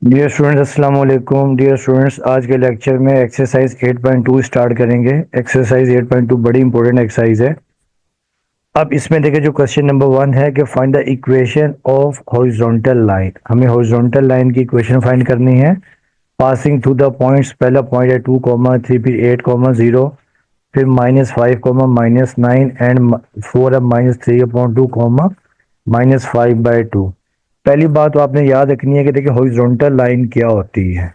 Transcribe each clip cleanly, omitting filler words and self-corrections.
Dear students अस्सलाम वालेकुम। Dear students, आज के लेक्चर में एक्सरसाइज 8.2 स्टार्ट करेंगे। एक्सरसाइज 8.2 बड़ी इंपॉर्टेंट एक्सरसाइज है। अब इसमें देखिए, जो क्वेश्चन नंबर 1 है कि find the equation of horizontal line. हमें हॉरिजॉन्टल लाइन की इक्वेशन फाइंड करनी है पासिंग थ्रू द पॉइंट्स। पहला पॉइंट है 2,3, फिर 8,0, फिर -5, -9 एंड 4 है -3/2, -5/2। पहली बात तो आपने याद रखनी है कि देखिए, हॉरिजॉन्टल लाइन क्या होती है।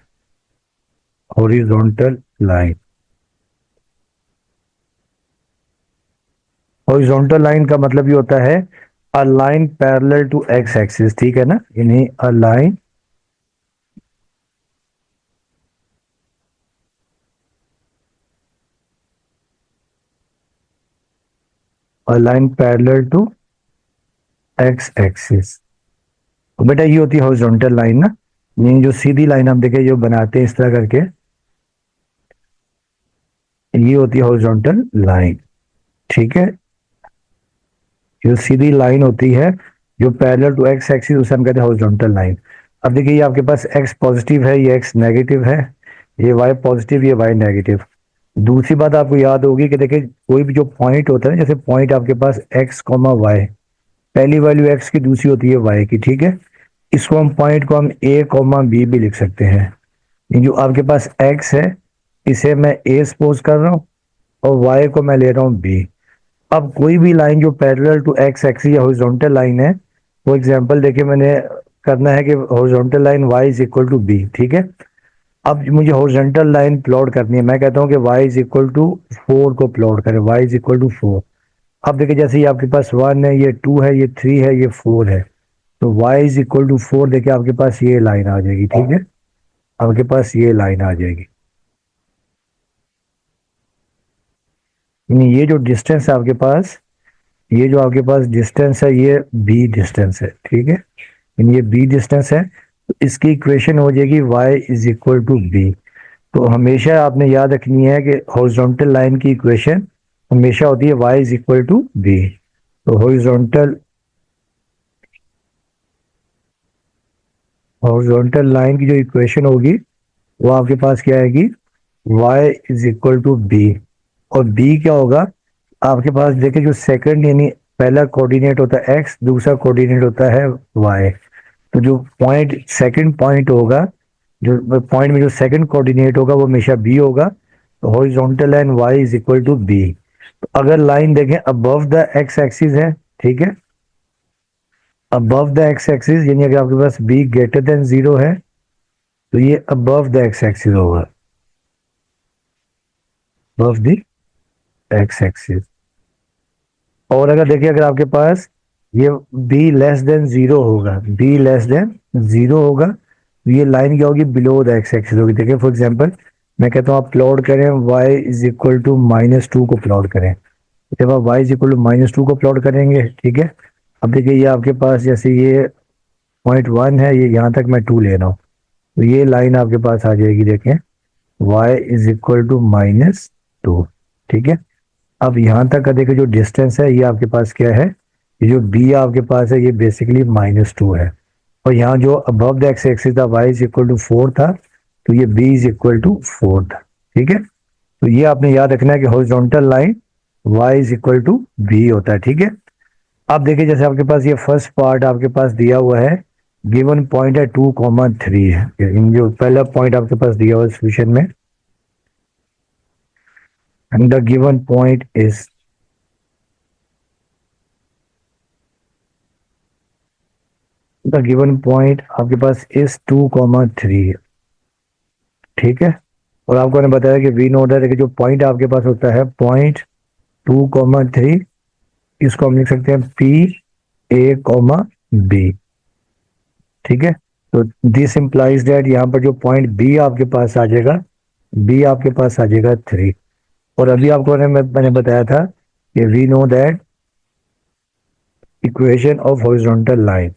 हॉरिजॉन्टल लाइन, हॉरिजॉन्टल लाइन का मतलब ये होता है a line parallel to x axis, ठीक है ना। यानी a line parallel to x axis. तो बेटा, ये होती है हॉरिजॉन्टल लाइन ना। यानी जो सीधी लाइन हम देखे जो बनाते हैं इस तरह करके, ये होती है हॉरिजॉन्टल लाइन, ठीक है। जो सीधी लाइन होती है जो पैरेलल टू एक्स एक्सिस, उसे हम कहते हैं हॉरिजॉन्टल लाइन। अब देखिए, ये आपके पास एक्स पॉजिटिव है, ये एक्स नेगेटिव है, ये वाई पॉजिटिव, ये वाई नेगेटिव। दूसरी बात आपको याद होगी कि देखिए, कोई भी जो पॉइंट होता है ना, जैसे पॉइंट आपके पास एक्स कॉमा वाई, पहली वैल्यू एक्स की, दूसरी होती है वाई की, ठीक है। इसको हम पॉइंट को हम ए कॉमा बी भी लिख सकते हैं। ये जो आपके पास एक्स है, इसे मैं ए सपोज कर रहा हूँ और वाई को मैं ले रहा हूँ बी। अब कोई भी लाइन जो पैरेलल टू एक्स एक्सिस या हॉरिजॉन्टल लाइन है, वो एग्जांपल देखिए मैंने करना है कि horizontal line y is equal to b, ठीक है। अब मुझे हॉरिजॉन्टल लाइन प्लॉट करनी है। मैं कहता हूँ कि y इज इक्वल टू 4 को प्लॉट करें, y इज इक्वल टू 4। अब देखिए, जैसे ये आपके पास 1 है, ये 2 है, ये 3 है, ये 4 है, तो y इज इक्वल टू 4। देखिए, आपके पास ये लाइन आ जाएगी, ठीक है। आपके पास ये लाइन आ जाएगी। यानी ये जो डिस्टेंस है आपके पास, ये जो आपके पास डिस्टेंस है, ये b डिस्टेंस है, ठीक है। यानी ये b डिस्टेंस है, तो इसकी इक्वेशन हो जाएगी y is equal to b. तो हमेशा आपने याद रखनी है कि हॉरिजॉन्टल लाइन की इक्वेशन हमेशा होती है y is equal to b. तो हॉरिजॉन्टल हॉरिजॉन्टल लाइन की जो इक्वेशन होगी, वो आपके पास क्या आएगी, y is equal to b. और b क्या होगा, आपके पास देखिए, जो सेकंड यानी पहला कोऑर्डिनेट होता है x, दूसरा कोऑर्डिनेट होता है y। तो जो पॉइंट सेकंड पॉइंट होगा, जो पॉइंट में जो सेकंड कोऑर्डिनेट होगा, वो हमेशा बी होगा। तो horizontal line y is equal to b. तो अगर लाइन देखें अबव द एक्स एक्सिस है, ठीक है, अबव द एक्स एक्सिस, यानी अगर आपके पास b ग्रेटर देन 0 है, तो ये अबव द एक्स एक्सिस होगा, अबव द एक्स एक्सिस। और अगर देखिए, अगर आपके पास ये b लेस देन 0 होगा, b लेस देन 0 होगा, तो ये लाइन क्या होगी, बिलो द एक्स एक्सिस होगी। देखिए, फॉर एग्जांपल मैं कहता हूँ आप प्लॉट करें y इज इक्वल टू -2 को प्लॉट करें। जब आप y इज इक्वल टू -2 को प्लॉट करेंगे, ठीक है। अब देखिए, ये आपके पास जैसे ये पॉइंट 1 है, ये यहाँ तक मैं 2 ले रहा हूँ, तो ये लाइन आपके पास आ जाएगी। देखें, y इज इक्वल टू -2, ठीक है। अब यहाँ तक का देखिए, जो डिस्टेंस है, ये आपके पास क्या है, ये जो b आपके पास है, ये बेसिकली -2 है। और यहाँ जो अबव द एक्स एक्सिस था, y इज इक्वल टू 4 था, तो ये b इज इक्वल टू 4 था, ठीक है। तो ये आपने याद रखना है कि horizontal line y is equal to b होता है, ठीक है। अब देखिए, जैसे आपके पास ये फर्स्ट पार्ट आपके पास दिया हुआ है, गिवन पॉइंट है 2,3 है। इन जो पहला पॉइंट आपके पास दिया हुआ है सॉल्यूशन में, and the given point is, the given point आपके पास इज 2,3, ठीक है। और आपको मैंने बताया कि वी नोट है कि जो पॉइंट आपके पास होता है, पॉइंट 2,3, इसको हम लिख सकते हैं पी ए कॉमा बी, ठीक है। तो दिस इंप्लाइज दैट यहाँ पर जो पॉइंट बी आपके पास आ जाएगा, बी आपके पास आ जाएगा 3। और अभी आपको मैंने बताया था कि we know that equation of horizontal line,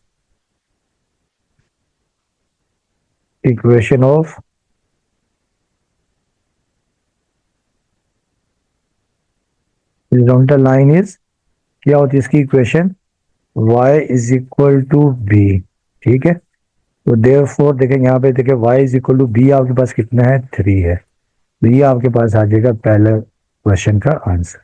equation of horizontal line is, क्या होती है इसकी equation, y is equal to b, ठीक है। तो देयरफॉर देखें यहाँ पे देखें y is equal to b आपके पास कितना है 3 है, तो ये आपके पास आ जाएगा पहले क्वेश्चन का आंसर।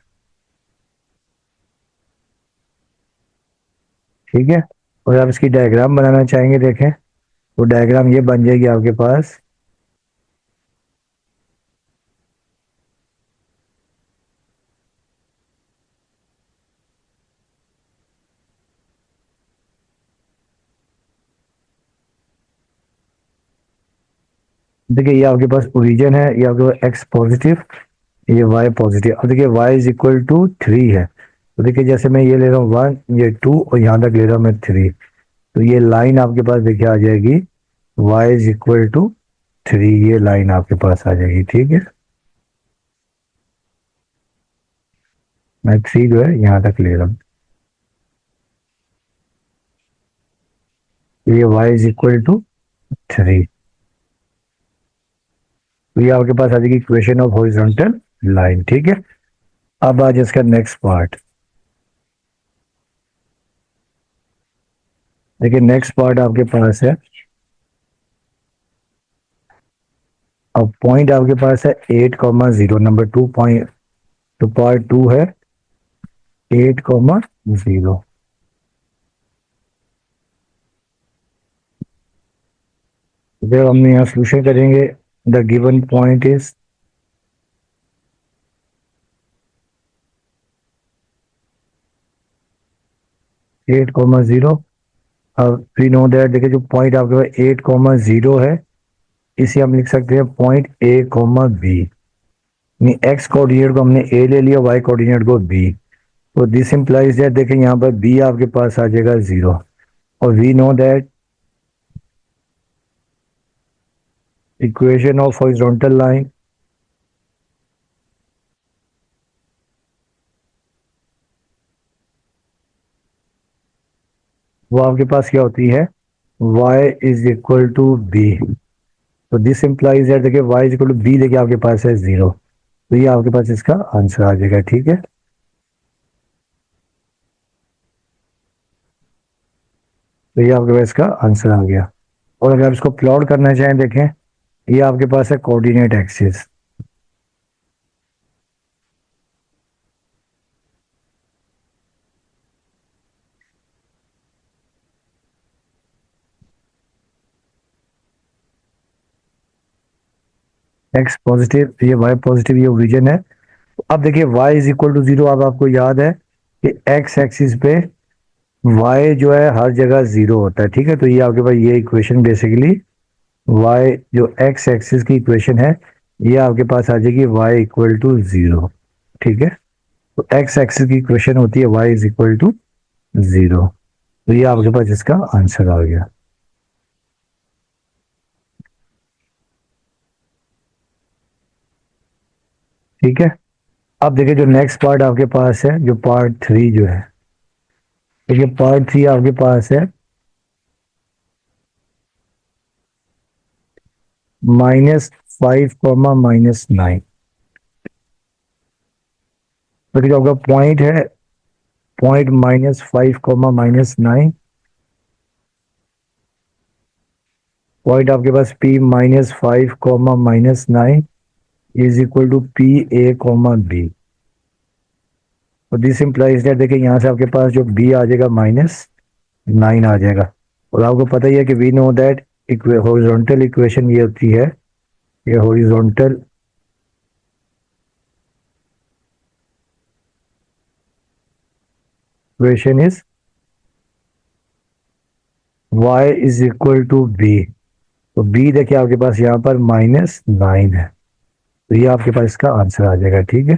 ठीक है, और आप इसकी डायग्राम बनाना चाहेंगे देखें, तो डायग्राम ये बन जाएगी आपके पास। देखिए ये आपके पास ओरिजिन है, ये आपके पास एक्स पॉजिटिव, ये वाई पॉजिटिव। अब देखिए वाई इज इक्वल टू 3 है, तो देखिए जैसे मैं ये ले रहा हूँ 1, ये 2 और यहाँ तक ले रहा हूँ मैं 3, तो ये लाइन आपके पास देखिए आ जाएगी y इज इक्वल टू 3, ये लाइन आपके पास आ जाएगी। ठीक है, मैं 3 जो है यहाँ तक ले रहा हूँ, तो ये y इज इक्वल टू 3, तो ये आपके पास आ जाएगी इक्वेशन ऑफ हॉरिजॉन्टल लाइन। ठीक है, अब आज इसका नेक्स्ट पार्ट देखिए, नेक्स्ट पार्ट आपके पास है, अब पॉइंट आपके पास है 8,0, नंबर 2 पॉइंट, तो पार्ट 2 है 8,0। जब हमने यहाँ सोल्यूशन करेंगे, द गिवन पॉइंट इज 8,0। अब वी नो दैट, देखिए जो पॉइंट आपके पास 8,0 है, इसे हम लिख सकते हैं पॉइंट ए कॉमा बी, यानी एक्स कोऑर्डिनेट को हमने ए ले लिया, वाई कोऑर्डिनेट को बी, तो दिस इंप्लाइज दैट देखें यहाँ पर बी आपके पास आ जाएगा 0, और we know that equation of horizontal line, वो आपके पास क्या होती है, y is equal to b, तो दिस इंप्लाइज दैट देखिए y is equal to b, देखिए आपके पास है 0, तो ये आपके पास इसका आंसर आ जाएगा। ठीक है, तो ये आपके पास इसका आंसर आ गया। और अगर आप इसको प्लॉट करना चाहें देखें, ये आपके पास है कोऑर्डिनेट एक्सिस, एक्स पॉजिटिव, ये वाई पॉजिटिव, ये ओरिजिन है। अब देखिए y इज इक्वल टू 0, अब आपको याद है कि x एक्सिस पे y जो है हर जगह 0 होता है। ठीक है, तो ये आपके पास ये इक्वेशन बेसिकली y जो x एक्सिस की इक्वेशन है, ये आपके पास आ जाएगी y इक्वल टू 0। ठीक है, तो x एक्सिस की इक्वेशन होती है y इज इक्वल टू 0, तो ये आपके पास इसका आंसर आ गया। ठीक है, अब देखिए जो नेक्स्ट पार्ट आपके पास है, जो पार्ट 3 जो है, देखिए पार्ट 3 आपके पास है -5, -9, तो देखिए आपका पॉइंट है पॉइंट -5, -9, पॉइंट आपके पास P -5, -9 is equal to PA, B, और दिस इम्प्लाइज दैट देखिए यहाँ से आपके पास जो B आ जाएगा -9 आ जाएगा, और आपको पता ही है कि we know that horizontal equation ये होती है, ये horizontal equation is y is equal to b, तो B देखिए आपके पास यहाँ पर -9 है, तो ये आपके पास इसका आंसर आ जाएगा। ठीक है,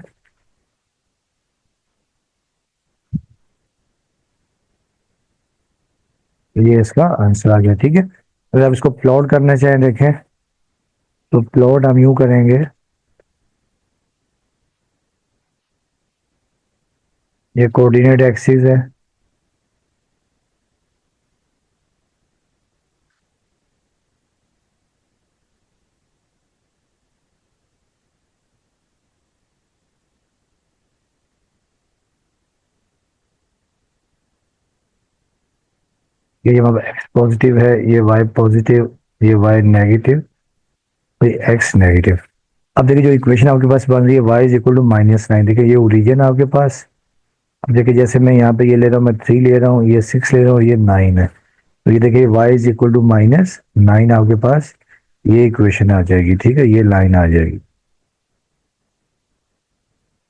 तो ये इसका आंसर आ गया। ठीक है, अगर आप इसको प्लॉट करना चाहें देखें, तो प्लॉट हम यूं करेंगे, ये कोऑर्डिनेट एक्सिस है, ये जब एक्स पॉजिटिव है, ये वाई पॉजिटिव, ये वाई नेगेटिव, तो ये एक्स नेगेटिव। अब देखिए जो इक्वेशन आपके पास बन रही है y इज इक्वल टू -9, देखिए ये ओरिजिन है आपके पास। अब देखिए जैसे मैं यहाँ पे ये ले रहा हूँ, मैं 3 ले रहा हूँ, ये 6 ले रहा हूँ, ये 9 है, तो ये देखिए y इज इक्वल टू -9 आपके पास ये इक्वेशन आ जाएगी, ठीक है, ये लाइन आ जाएगी,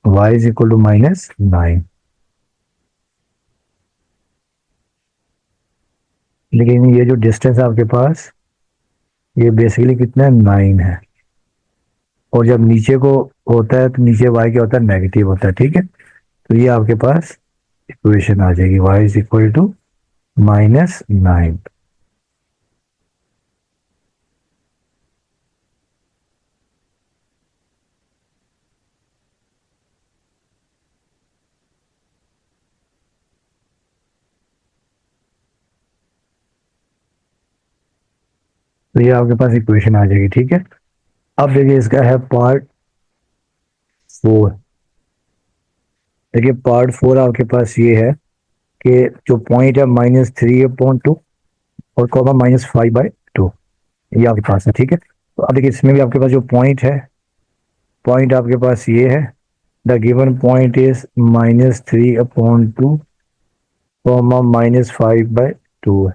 y इज इक्वल टू -9। लेकिन ये जो डिस्टेंस है आपके पास, ये बेसिकली कितना है, 9 है। और जब नीचे को होता है तो नीचे y क्या होता है, नेगेटिव होता है, ठीक है। तो ये आपके पास इक्वेशन आ जाएगी, y इज इक्वल टू -9। तो ये आपके पास इक्वेशन आ जाएगी, ठीक है। अब देखिए इसका है पार्ट 4। देखिए पार्ट 4 आपके पास ये है कि जो पॉइंट है -3/2 और कॉमा -5/2, ये आपके पास है, ठीक है। तो अब देखिए इसमें भी आपके पास जो पॉइंट है, पॉइंट आपके पास ये है, the given point is -3/2 comma -5/2 है।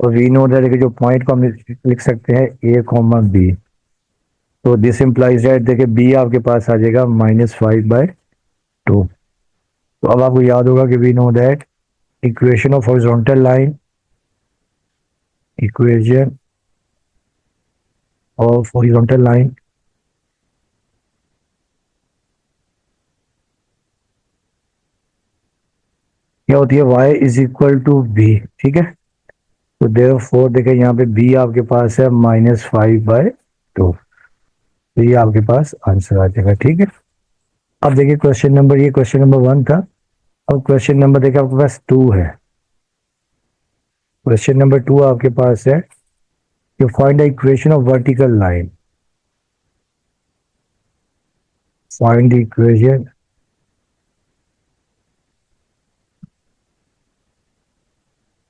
और वी नो दैट, देखिए जो पॉइंट को हम लिख सकते हैं A, B। तो दिस इम्प्लाइज दैट, देखिए बी आपके पास आ जाएगा -5/2। तो अब आपको याद होगा कि we know that equation of horizontal line, equation of horizontal line क्या होती है, y is equal to b, ठीक है। तो देयरफॉर देखिए यहाँ पे b आपके पास है -5/2, तो ये आपके पास आंसर आ जाएगा, ठीक है। अब देखिए क्वेश्चन नंबर, ये क्वेश्चन नंबर 1 था। अब क्वेश्चन नंबर देखिए आपके पास 2 है। क्वेश्चन नंबर 2 आपके पास है कि find the equation of vertical line, find the equation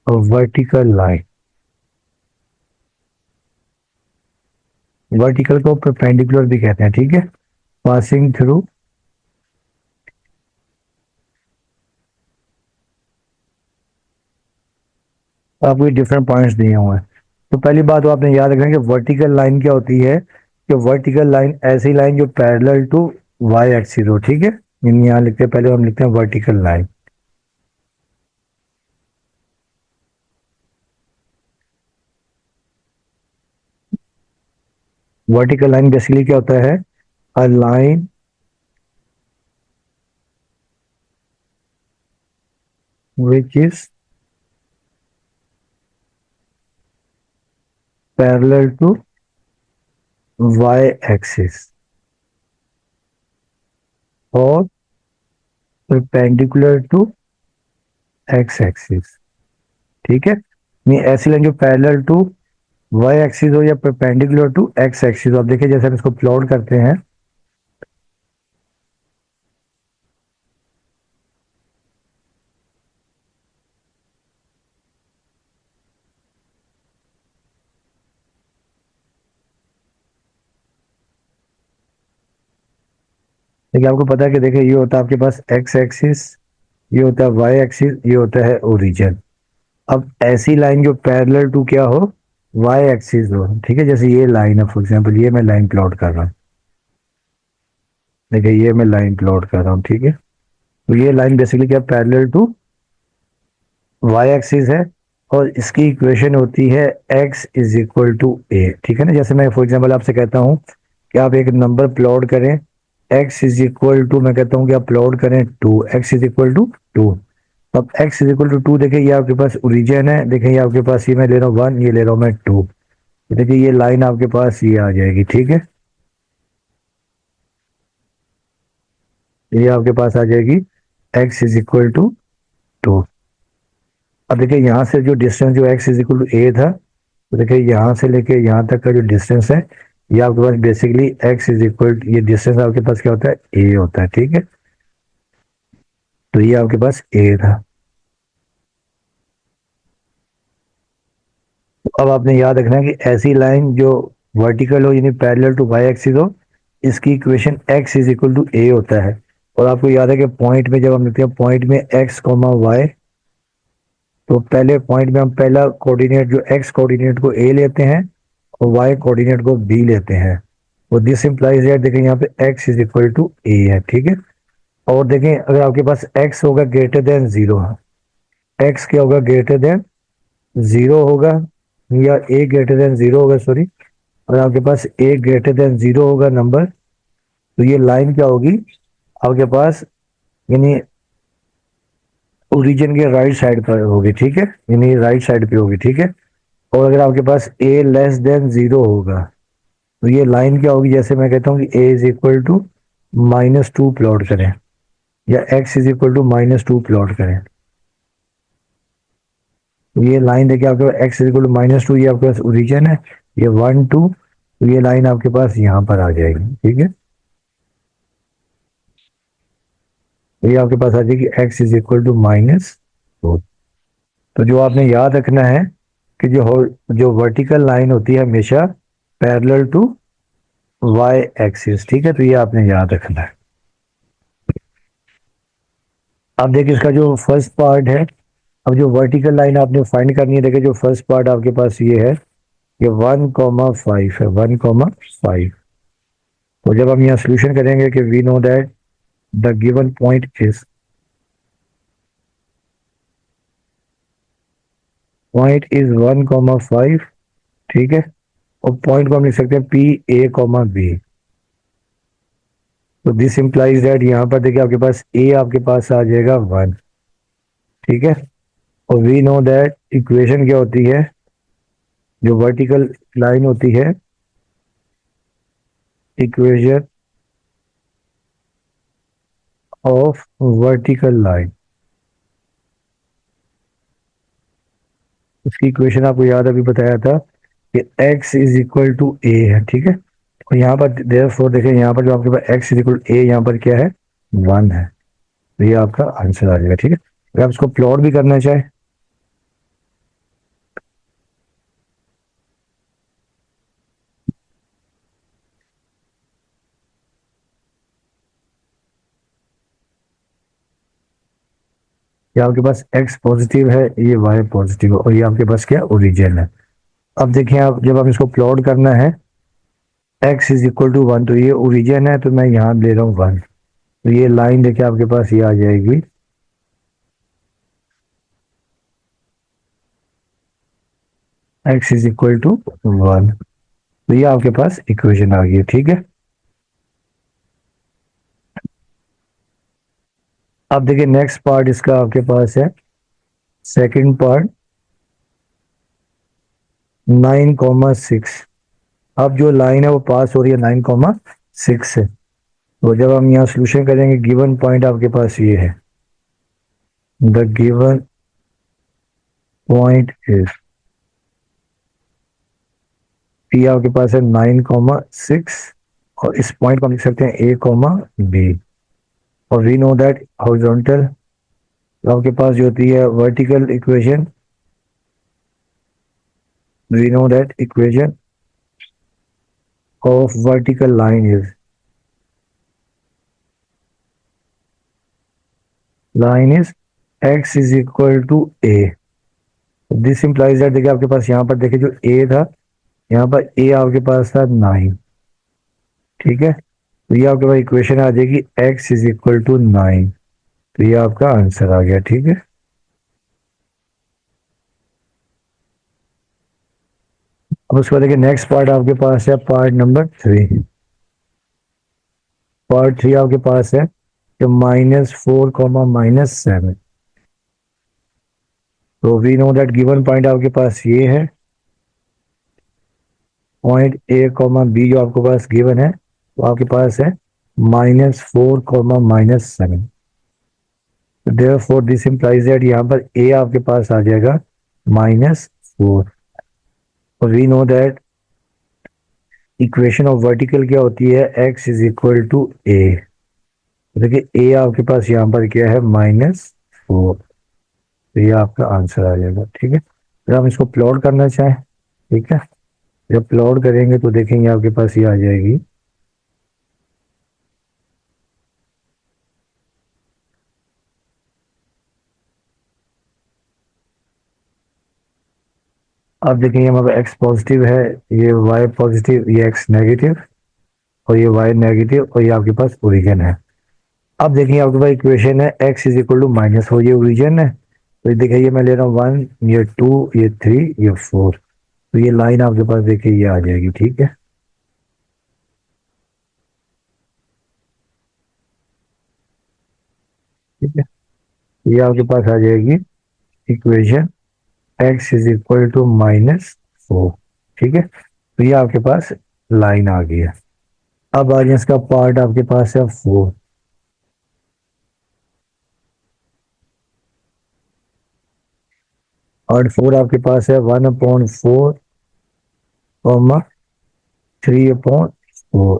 of vertical line. Vertical को परपेंडिकुलर भी कहते हैं, ठीक है, पासिंग थ्रू आपको डिफरेंट पॉइंट्स दिए हुए हैं। तो पहली बात तो आपने याद रखना कि वर्टिकल लाइन क्या होती है, कि वर्टिकल लाइन ऐसी लाइन जो पैरेलल टू वाई एक्सिस हो, ठीक है। यहाँ लिखते हैं, पहले हम लिखते हैं vertical line. Vertical line basically क्या होता है, a line which is parallel to y axis और परपेंडिकुलर टू एक्स एक्सिस, ठीक है। ये ऐसी लाइन जो पैरेलल टू वाई एक्सिस हो या परपेंडिकुलर टू एक्स एक्सिस। आप देखिए जैसे हम इसको प्लॉट करते हैं, देखिए आपको पता है कि देखिए ये होता है आपके पास एक्स एक्सिस, ये होता है वाई एक्सिस, ये होता है ओरिजिन। अब ऐसी लाइन जो पैरेलल टू क्या हो, वाई एक्सिस हो, ठीक है। जैसे ये लाइन है, फॉर एग्जांपल ये मैं लाइन प्लॉट कर रहा हूँ, देखिए ये मैं लाइन प्लॉट कर रहा हूँ, ठीक है। तो ये लाइन बेसिकली क्या, पैरेलल टू वाई एक्सिस है, और इसकी इक्वेशन होती है x इज इक्वल टू ए, ठीक है ना। जैसे मैं फॉर एग्जांपल आपसे कहता हूँ कि आप एक नंबर प्लॉट करें, x इज इक्वल टू, मैं कहता हूँ कि आप प्लॉट करें 2, x इज इक्वल टू 2। अब x इज इक्वल टू 2, देखिए ये आपके पास ओरिजिन है, देखिए ये आपके पास, ये मैं ले रहा हूँ 1, ये ले रहा हूँ मैं 2, देखिए ये लाइन आपके पास ये आ जाएगी, ठीक है। ये आपके पास आ जाएगी x इज इक्वल टू 2। अब देखिए यहाँ से जो डिस्टेंस जो x इज इक्वल टू ए था, तो देखिए यहाँ से लेके यहाँ तक का जो डिस्टेंस है, ये आपके पास बेसिकली x इज इक्वल, ये डिस्टेंस आपके पास क्या होता है, a होता है, ठीक है। तो ये आपके पास a था। अब आपने याद रखना है कि ऐसी लाइन जो वर्टिकल हो यानी पैरेलल टू वाई एक्सिस हो, इसकी equation x is equal to A होता है। और आपको याद है कि पॉइंट में जब हम लिखते हैं पॉइंट में x कॉमा वाई, तो पहले पॉइंट में हम पहला कोऑर्डिनेट जो x कोऑर्डिनेट को a लेते हैं और y कोऑर्डिनेट को b लेते हैं। तो दिस इंप्लाइज दैट, देखें यहाँ पे x is equal to a है, ठीक है। और देखें अगर आपके पास x होगा ग्रेटर देन जीरो, x क्या होगा ग्रेटर देन जीरो होगा, या a ग्रेटर देन जीरो होगा, सॉरी। अगर आपके पास a ग्रेटर देन जीरो होगा नंबर, तो ये लाइन क्या होगी आपके पास, यानी ओरिजिन के राइट साइड पर होगी, ठीक है, यानी राइट साइड पे होगी, ठीक है। और अगर आपके पास a लेस देन जीरो होगा, तो ये लाइन क्या होगी, जैसे मैं कहता हूँ कि a is equal to -2 plot करें, या x is equal to -2 plot करें। तो ये लाइन देखिए आपके पास x इज इक्वल टू -2, ये आपके पास ओरिजिन है, ये 1 2, तो ये लाइन आपके पास यहाँ पर आ जाएगी, ठीक है। तो ये आपके पास आ जाएगी x इज इक्वल टू -4। तो जो आपने याद रखना है कि जो वर्टिकल लाइन होती है हमेशा पैरेलल टू वाई एक्सिस, ठीक है। तो ये आपने याद रखना है। अब देखिए इसका जो फर्स्ट पार्ट है, अब जो वर्टिकल लाइन आपने फाइंड करनी है, देखिए जो फर्स्ट पार्ट आपके पास ये है, ये 1,5 है, 1,5। तो जब हम यहाँ सोल्यूशन करेंगे कि we know that the given point is 1,5, ठीक है। और पॉइंट को हम लिख सकते हैं पी ए कॉमा बी। तो दिस इंप्लाइज दैट यहाँ पर देखिए आपके पास ए आपके पास आ जाएगा 1, ठीक है। और वी नो दैट इक्वेशन क्या होती है, जो वर्टिकल लाइन होती है, इक्वेशन ऑफ वर्टिकल लाइन, उसकी इक्वेशन आपको याद अभी बताया था कि x इज इक्वल टू ए है, ठीक है। और यहाँ पर देयरफॉर देखें, यहाँ पर जो आपके पास x इज इक्वल टू ए, यहाँ पर क्या है 1 है। तो ये आपका आंसर आ जाएगा, ठीक है। अगर आप इसको प्लॉट भी करना चाहें, ये आपके पास x पॉजिटिव है, ये y पॉजिटिव है, और ये आपके पास क्या ओरिजिन है। अब देखिए आप जब हम इसको प्लॉट करना है, x इज इक्वल टू 1, तो ये ओरिजिन है, तो मैं यहाँ ले रहा हूँ 1। तो ये लाइन देखिए आपके पास ये आ जाएगी, x इज इक्वल टू 1। तो ये आपके पास इक्वेशन आ गई, ठीक है। अब देखिए नेक्स्ट पार्ट इसका आपके पास है, सेकंड पार्ट 9,6। अब जो लाइन है वो पास हो रही है 9,6 से। तो जब हम यहाँ सोल्यूशन करेंगे, गिवन पॉइंट आपके पास ये है, the given point is, P आपके पास है 9,6, और इस पॉइंट को हम लिख सकते हैं ए कॉमा बी। और वी नो दैट हॉरिजॉन्टल, तो आपके पास जो होती है vertical equation, we know that equation of vertical line is x is equal to a. This implies that, देखिए आपके पास यहाँ पर देखिए जो a था, यहाँ पर a आपके पास था 9, ठीक है। तो ये आपके पास इक्वेशन आ जाएगी x इज इक्वल टू 9। तो ये आपका आंसर आ गया, ठीक है। अब उसके बाद देखिए नेक्स्ट पार्ट आपके पास है पार्ट नंबर 3। पार्ट 3 आपके पास है कि -4 कॉमा -7। तो we know that given point आपके पास ये है, पॉइंट ए कॉमा बी जो आपके पास गिवन है, तो आपके पास है -4 comma -7। Therefore this implies that यहाँ पर ए आपके पास आ जाएगा -4। और we know that equation of vertical क्या होती है, x is equal to a. देखिए ए आपके पास यहाँ पर क्या है -4। तो ये आपका आंसर आ जाएगा, ठीक है। अगर हम इसको प्लॉट करना चाहें, ठीक है, जब प्लॉट करेंगे तो देखेंगे आपके पास ये आ जाएगी। अब देखेंगे हमारा एक्स पॉजिटिव है, ये वाई पॉजिटिव, ये एक्स नेगेटिव, और ये वाई नेगेटिव, और ये आपके पास ओरिजिन है। अब देखिए आपके पास इक्वेशन है x is equal to minus four, ये ओरिजिन है। तो देखिए ये मैं ले रहा हूँ वन, ये टू, ये थ्री, ये फोर। तो ये लाइन आपके पास देखिए ये आ जाएगी। ठीक है, ठीक है, ये आपके पास आ जाएगी equation x is equal to minus four. ठीक है, तो ये आपके पास लाइन आ गई है। अब आ जाए इसका पार्ट आपके पास है फोर, और फोर आपके पास है one upon four comma three upon four.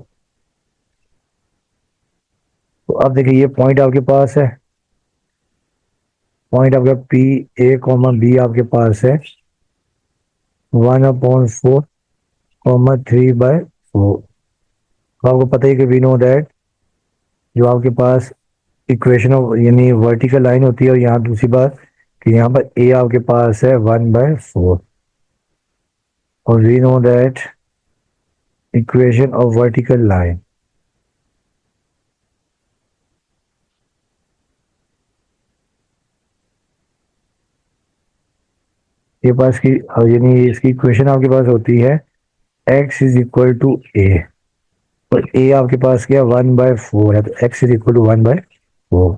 तो अब देखिए ये पॉइंट आपके पास है, पॉइंट आपका पी ए कॉमा बी आपके पास है one upon four comma three by four. तो आपको पता ही कि वी नो दैट जो आपके पास इक्वेशन ऑफ यानी वर्टिकल लाइन होती है, और यहाँ दूसरी बात कि यहाँ पर ए आपके पास है वन बाय फोर, और we know that equation of vertical line ये पास की यानी इसकी इक्वेशन आपके पास होती है x इज इक्वल टू ए, और ए आपके पास क्या वन बाय फोर है, तो x is equal to one by four.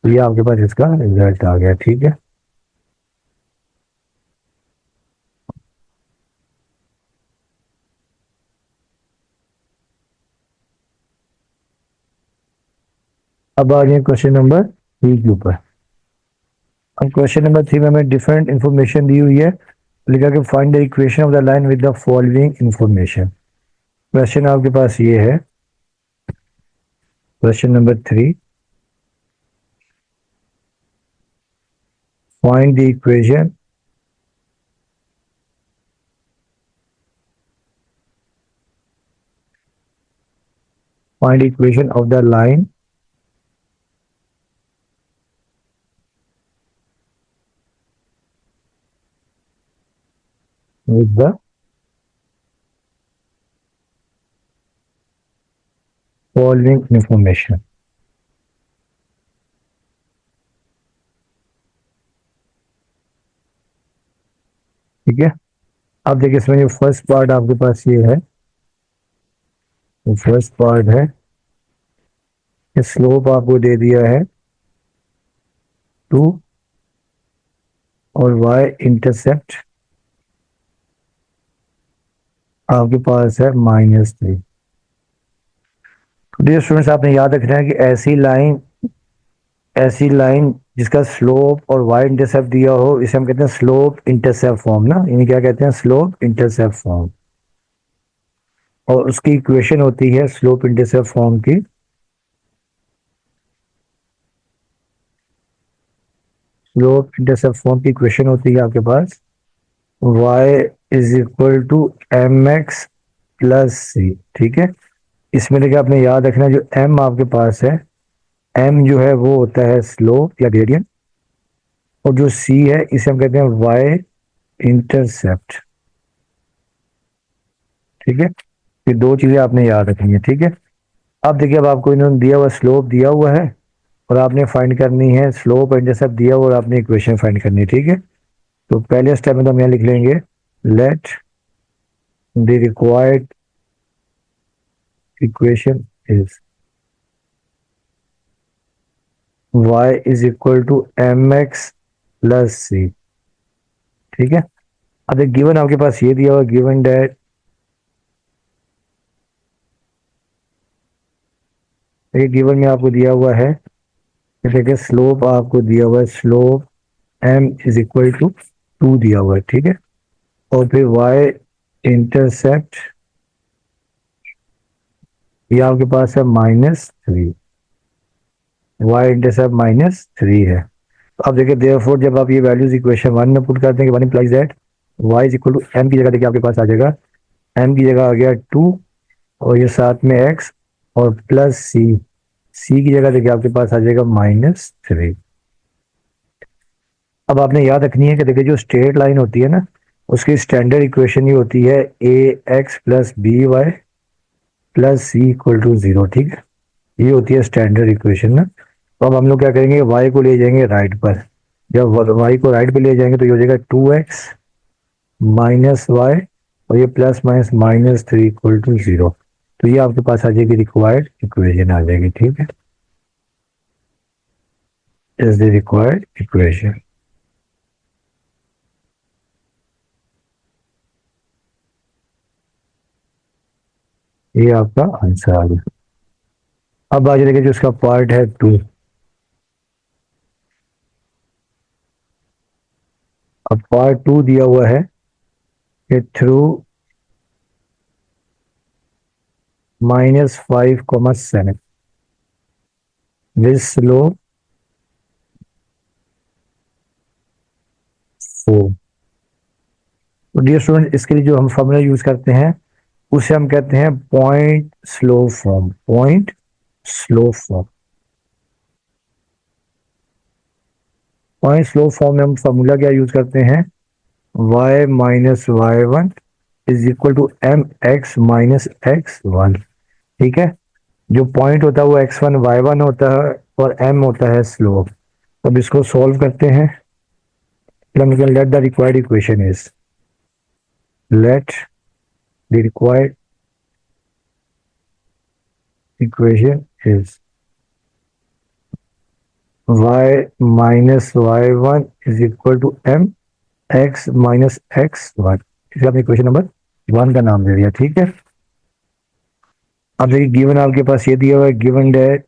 तो ये आपके पास इसका रिजल्ट आ गया। ठीक है, अब आ गए क्वेश्चन नंबर थ्री के ऊपर। अब क्वेश्चन नंबर थ्री में हमें डिफरेंट इंफॉर्मेशन दी हुई है, लिखा कि find the equation of the line with the following information. Question आपके पास ये है, question number three, find the equation find equation of the line with the following information. ठीक है, अब देखिए इसमें जो फर्स्ट पार्ट आपके पास ये है, फर्स्ट पार्ट है स्लोप आपको दे दिया है टू, और y इंटरसेप्ट आपके पास है माइनस थ्री। डियर स्टूडेंट्स, आपने याद रखना है कि ऐसी लाइन जिसका स्लोप और y इंटरसेप्ट दिया हो, इसे हम कहते हैं स्लोप इंटरसेप्ट फॉर्म ना, यानी क्या कहते हैं, स्लोप इंटरसेप्ट फॉर्म। और उसकी इक्वेशन होती है स्लोप इंटरसेप्ट फॉर्म की, स्लोप इंटरसेप्ट फॉर्म की इक्वेशन होती है आपके पास y is equal to M x plus C. ठीक है, इसमें देखिए आपने याद रखना है जो m आपके पास है, m जो है वो होता है स्लोप या ग्रेडियंट, और जो c है इसे हम कहते हैं y इंटरसेप्ट। ठीक है, ये दो चीजें आपने याद रखनी है। ठीक है, अब देखिए अब आपको इन्होंने दिया हुआ स्लोप दिया हुआ है, और आपने फाइंड करनी है स्लोप इंटरसेप्ट दिया हुआ, और आपने इक्वेशन फाइंड करनी है। ठीक है, तो पहले स्टेप में तो हम यहाँ लिख लेंगे let the required equation is y is equal to M x plus C. ठीक है, अब एक गिवन आपके पास ये दिया हुआ, गिवन डेट एक गिवन में आपको दिया हुआ है, देखिए स्लोप आपको दिया हुआ है, slope m is equal to two दिया हुआ है। ठीक है, और फिर y इंटरसेप्ट ये आपके पास है minus three, y intercept minus three है। तो अब देखिए देयरफॉर जब आप ये वैल्यूज इक्वेशन वन में पुट करते हैं, one implies that y is equal to m की जगह देखिए आपके पास आ जाएगा, m की जगह आ गया 2 और ये साथ में x और प्लस c की जगह देखिए आपके पास आ जाएगा -3। अब आपने याद रखनी है कि देखिए जो स्ट्रेट लाइन होती है ना, उसकी स्टैंडर्ड इक्वेशन ही होती है A x plus B Y plus C equal to 0, ठीक है। ये होती है स्टैंडर्ड इक्वेशन ना। तो अब हम लोग क्या करेंगे, y को ले जाएंगे राइट पर। जब y को राइट पे ले जाएंगे तो ये हो जाएगा 2x माइनस वाई और ये प्लस माइनस -3 इक्वल टू 0। तो ये आपके पास आ जाएगी रिक्वायर्ड इक्वेशन आ जाएगी, ठीक है। Is the required equation. ये आपका आंसर आ गया। अब आ जाएगा जो इसका पार्ट है 2। अब पार्ट 2 दिया हुआ है कि थ्रू -5,7 विद स्लो 4। तो डियर स्टूडेंट, इसके लिए जो हम फॉर्मूला यूज करते हैं उसे हम कहते हैं point slope form. Point slope form. Point slope form में हम फॉर्मूला क्या यूज करते हैं, y minus y one is equal to M x minus x one, ठीक है। जो पॉइंट होता है वो x1 y1 होता है और m होता है स्लोप। अब इसको सॉल्व करते हैं। Let the required equation is, let the required equation is y minus y one is equal to M x minus x one. इसे आपने इक्वेशन नंबर 1 का नाम दे दिया, ठीक है। अब देखिए गिवन आपके पास ये दिया हुआ है, गिवन डेट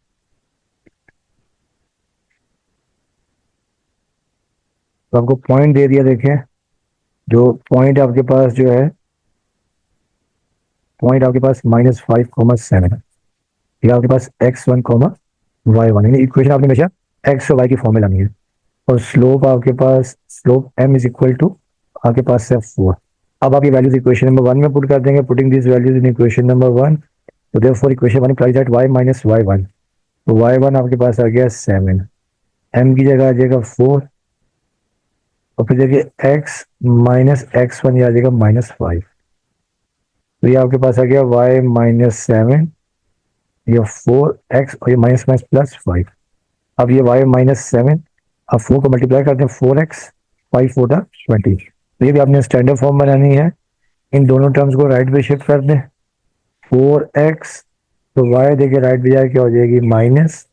तो आपको पॉइंट दे दिया। देखें जो पॉइंट आपके पास जो है, पॉइंट आपके पास -5,7 है। ये आपके पास x1, y1 यानी इक्वेशन आपने हमेशा x और y की फॉर्म में लानी है। और स्लोप आपके पास, slope m is equal to आपके पास है 4। अब आप ये वैल्यूज इक्वेशन नंबर 1 में पुट कर देंगे, putting this values in equation number 1। तो therefore equation 1 implies that y minus y1। तो y1 आपके पास आ गया 7, m की जगह आ जाएगा 4 और फिर देखिए x माइनस x1 ये आ जाएगा -5। तो ये आपके पास आ गया y -7, ये 4x और ये माइनस माइनस +5। अब ये y -7, अब 4 को मल्टीप्लाई करते हैं 4x, 5 4 20। तो ये भी आपने स्टैंडर्ड फॉर्म बनानी है। इन दोनों टर्म्स को राइट पे शिफ्ट कर दें। 4x तो y देखिए राइट पे जाए क्या हो जाएगी माइनस,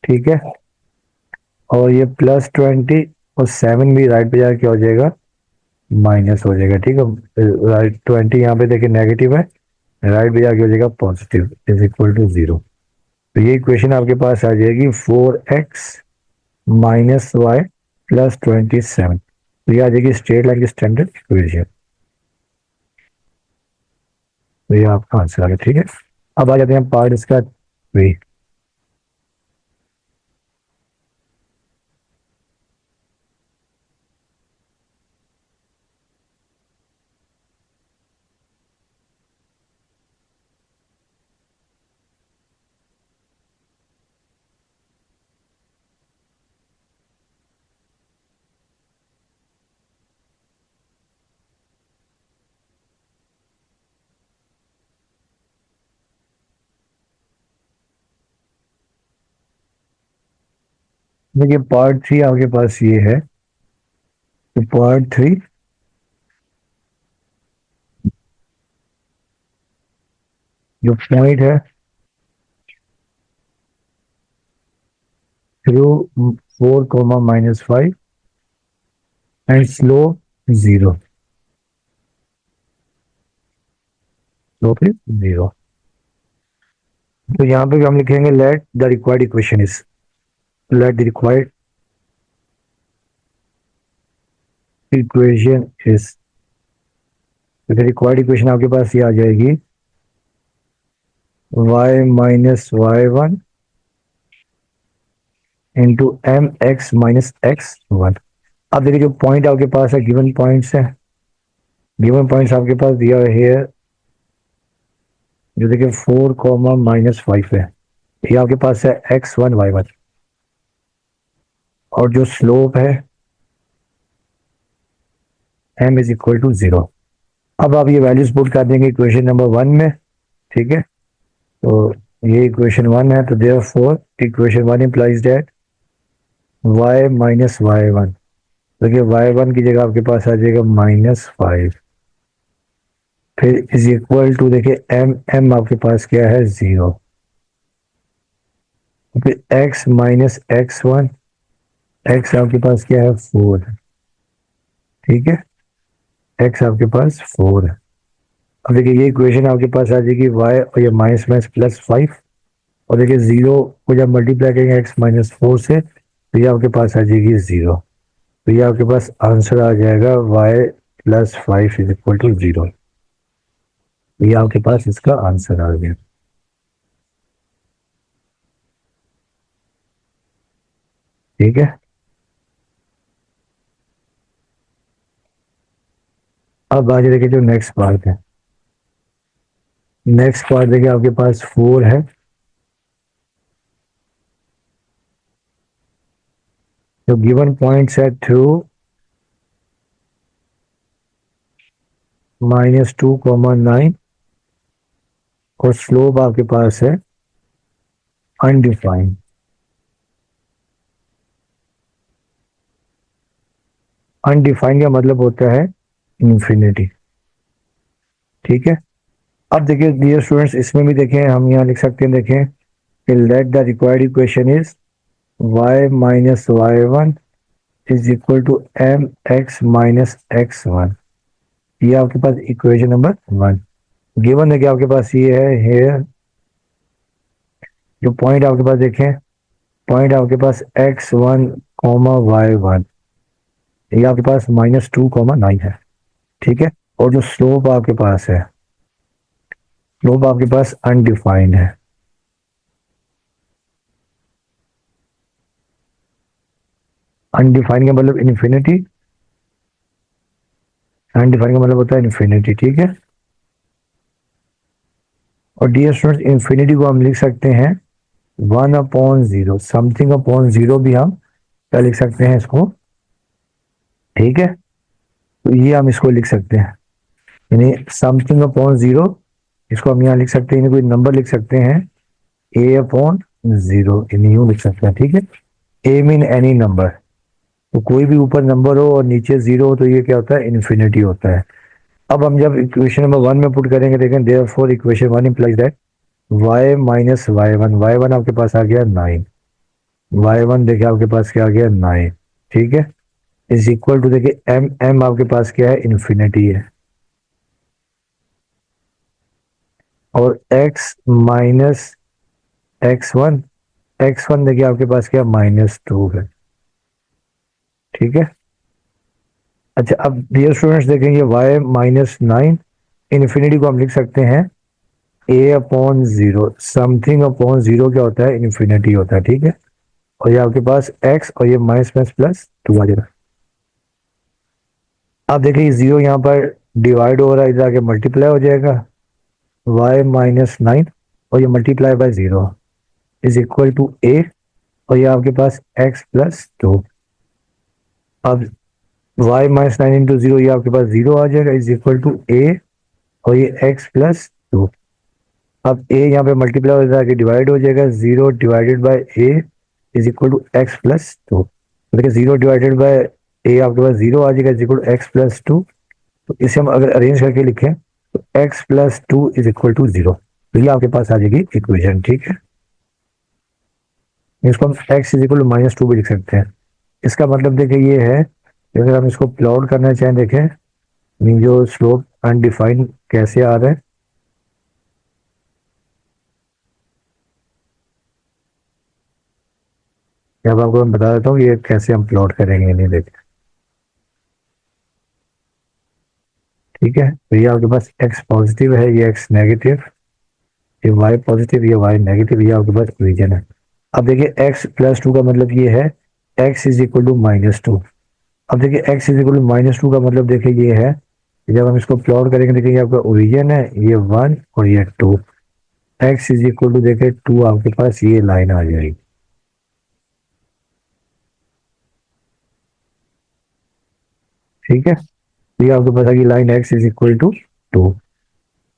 ठीक है। और ये +20 और 7 भी राइट पे जाए क्या हो जाएगा माइनस हो जाएगा, ठीक है। राइट 20 यहाँ पे देखिए नेगेटिव है, राइट पे जाके हो जाएगा पॉजिटिव इज इक्वल टू 0। तो ये इक्वेशन आपके पास आ जाएगी 4x माइनस वाई +27। तो ये आ जाएगी स्ट्रेट लाइन की स्टैंडर्ड इक्वेशन। तो ये आपका आंसर आ गया, ठीक है। अब आ जाते हैं पार्ट इसका 3। देखिए पार्ट 3 आपके पास ये है। तो पार्ट 3 जो पॉइंट है थ्रू 4, -5 एंड स्लो 0, स्लो फिर 0। तो यहाँ पे भी हम लिखेंगे let the required equation is, let the required equation is. तो रिक्वायर्ड इक्वेशन आपके पास ये आ जाएगी y minus y one into m x minus x one. अब देखिए जो पॉइंट आपके पास है, गिवन पॉइंट्स है, गिवन पॉइंट्स आपके पास दिया हुआ है, जो देखिए 4, -5 है, ये आपके पास है x1 y1, और जो स्लोप है m = 0। अब आप ये वैल्यूज पुट कर देंगे इक्वेशन नंबर 1 में, ठीक है। तो ये इक्वेशन 1 है, तो therefore equation 1 implies that y-y1, देखिए y1 की जगह आपके पास आ जाएगा -5, फिर इज इक्वल टू देखिए m आपके पास क्या है 0, फिर x-x1, x आपके पास क्या है 4, ठीक है, x आपके पास 4 है। अब देखिए ये इक्वेशन आपके पास आ जाएगी y और ये माइनस माइनस +5, और देखिए 0 को जब मल्टीप्लाई करेंगे x-4 से, तो ये आपके पास आ जाएगी 0। तो ये आपके पास आंसर आ जाएगा y+5 = 0। ये आपके पास इसका आंसर आ गया, ठीक है। अब आगे देखिए जो नेक्स्ट पार्ट है, नेक्स्ट पार्ट देखिए आपके पास 4 है, जो गिवन पॉइंट्स है 2, -2, 9, और स्लोप आपके पास है अनडिफाइंड। अनडिफाइंड का मतलब होता है इंफिनिटी, ठीक है। अब देखिए डियर स्टूडेंट्स, इसमें भी देखें, हम यहाँ लिख सकते हैं, देखें कि let the required equation is y-y1 = mx-x1। ये आपके पास इक्वेशन नंबर 1 गिवन है कि आपके पास ये है हेयर, जो पॉइंट आपके पास देखें, पॉइंट आपके पास x1, y1, ये आपके पास -2, 9 है, ठीक है। और जो स्लोप आपके पास है, स्लोप आपके पास अनडिफाइंड है। अनडिफाइंड का मतलब इन्फिनिटी, अनडिफाइंड का मतलब होता है इन्फिनिटी, ठीक है। और डियर स्टूडेंट्स, इन्फिनिटी को हम लिख सकते हैं 1/0, समथिंग अपॉन जीरो भी हम क्या लिख सकते हैं इसको, ठीक है। तो ये हम इसको लिख सकते हैं, यानी समथिंग अपॉन जीरो, इसको हम यहाँ लिख सकते हैं, कोई नंबर लिख सकते हैं a/0, यानी यूं लिख सकते हैं, ठीक है। a मीन एनी नंबर, तो कोई भी ऊपर नंबर हो और नीचे जीरो हो, तो ये क्या होता है, इन्फिनिटी होता है। अब हम जब इक्वेशन नंबर 1 में पुट करेंगे, देखें therefore equation 1 implies that y-y1, y1 आपके पास आ गया 9, y1 देखिए आपके पास क्या आ गया 9, ठीक है, इज इक्वल टू देखिए m आपके पास क्या है, इन्फिनिटी है, और x-x1, x1 देखिए आपके पास क्या -2 है, ठीक है। अच्छा, अब डियर स्टूडेंट्स देखेंगे y-9, इन्फिनिटी को हम लिख सकते हैं a/0, समथिंग अपॉन जीरो क्या होता है, इन्फिनिटी होता है, ठीक है। और ये आपके पास x और ये माइनस माइनस +2 आ जाएगा। अब देखिए जीरो यहाँ पर डिवाइड हो रहा है, इधर आके मल्टीप्लाई हो जाएगा, y-9 और ये multiply by 0 is equal to a, और ये आपके पास x+2। अब y-9 इंटू 0, ये आपके पास 0 आ जाएगा, इज इक्वल टू a, और ये x+2। अब a यहाँ पे मल्टीप्लाई हो जाएगा, डिवाइड हो जाएगा, 0 divided by a is equal to x+2। देखिए 0 डिवाइडेड बाय a आपके पास 0 आ जाएगा, इज इक्वल टू x+2। तो इसे हम अगर अरेंज करके लिखें, तो x+2 इज इक्वल टू 0, तो ये आपके पास आ जाएगी इक्वेशन, ठीक है। इसको हम x इज इक्वल टू -2 भी लिख सकते हैं। इसका मतलब देखिए ये है कि अगर हम इसको प्लॉट करना चाहें, देखें जो स्लोप अनडिफाइंड कैसे आ रहा है, अब आपको मैं बता देता हूँ ये कैसे हम प्लॉट करेंगे, नहीं देखें, ठीक है। तो ये आपके पास x पॉजिटिव है, ये x नेगेटिव, ये y पॉजिटिव, ये y नेगेटिव, ये आपके पास इक्वेशन है। अब देखिए x+2 का मतलब ये है x इज इक्वल टू -2, अब देखिए x इज इक्वल टू -2 का मतलब देखिए ये है, जब हम इसको प्लॉट करेंगे देखिए ये आपका ओरिजिन है, ये 1 और ये 2, x इज इक्वल टू देखिए 2 आपके पास ये लाइन आ जाएगी। ठीक है, तो ये आपके पास आ गई line x is equal to 2।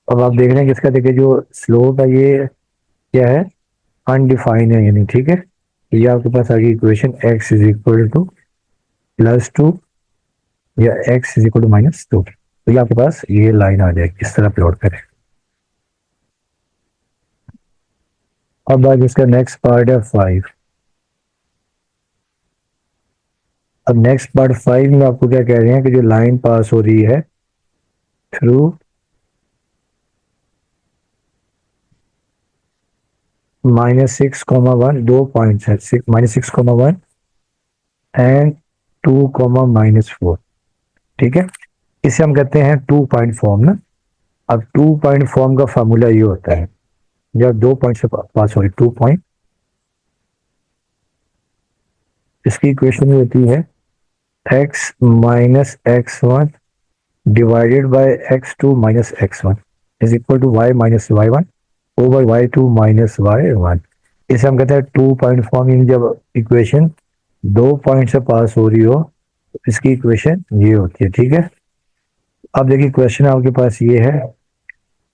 अब आप देख रहे हैं कि इसका देखिए जो स्लोप है ये क्या है, अनडिफाइंड है यानी। ठीक है, तो ये आपके पास आ गई equation x is equal to +2 या x इज इक्वल टू -2। तो ये आपके पास ये लाइन आ जाएगी, इस तरह प्लॉट करें। अब आज इसका नेक्स्ट पार्ट है 5। अब नेक्स्ट पार्ट 5 में आपको क्या कह रहे हैं कि जो लाइन पास हो रही है थ्रू -6,1, 2 पॉइंट्स है, -6,1 एंड 2,-4। ठीक है, इसे हम कहते हैं 2 पॉइंट फॉर्म ना। अब 2 पॉइंट फॉर्म का फार्मूला ये होता है, जब 2 पॉइंट से पास हो रही 2 पॉइंट, इसकी इक्वेशन होती है x minus x1 divided by x2 minus x1 is equal to y minus y1 over y2 minus y1। इसे हम कहते हैं 2 पॉइंट फॉर्म, यानी जब इक्वेशन 2 पॉइंट से पास हो रही हो तो इसकी इक्वेशन ये होती है। ठीक है, अब देखिए क्वेश्चन आपके पास ये है,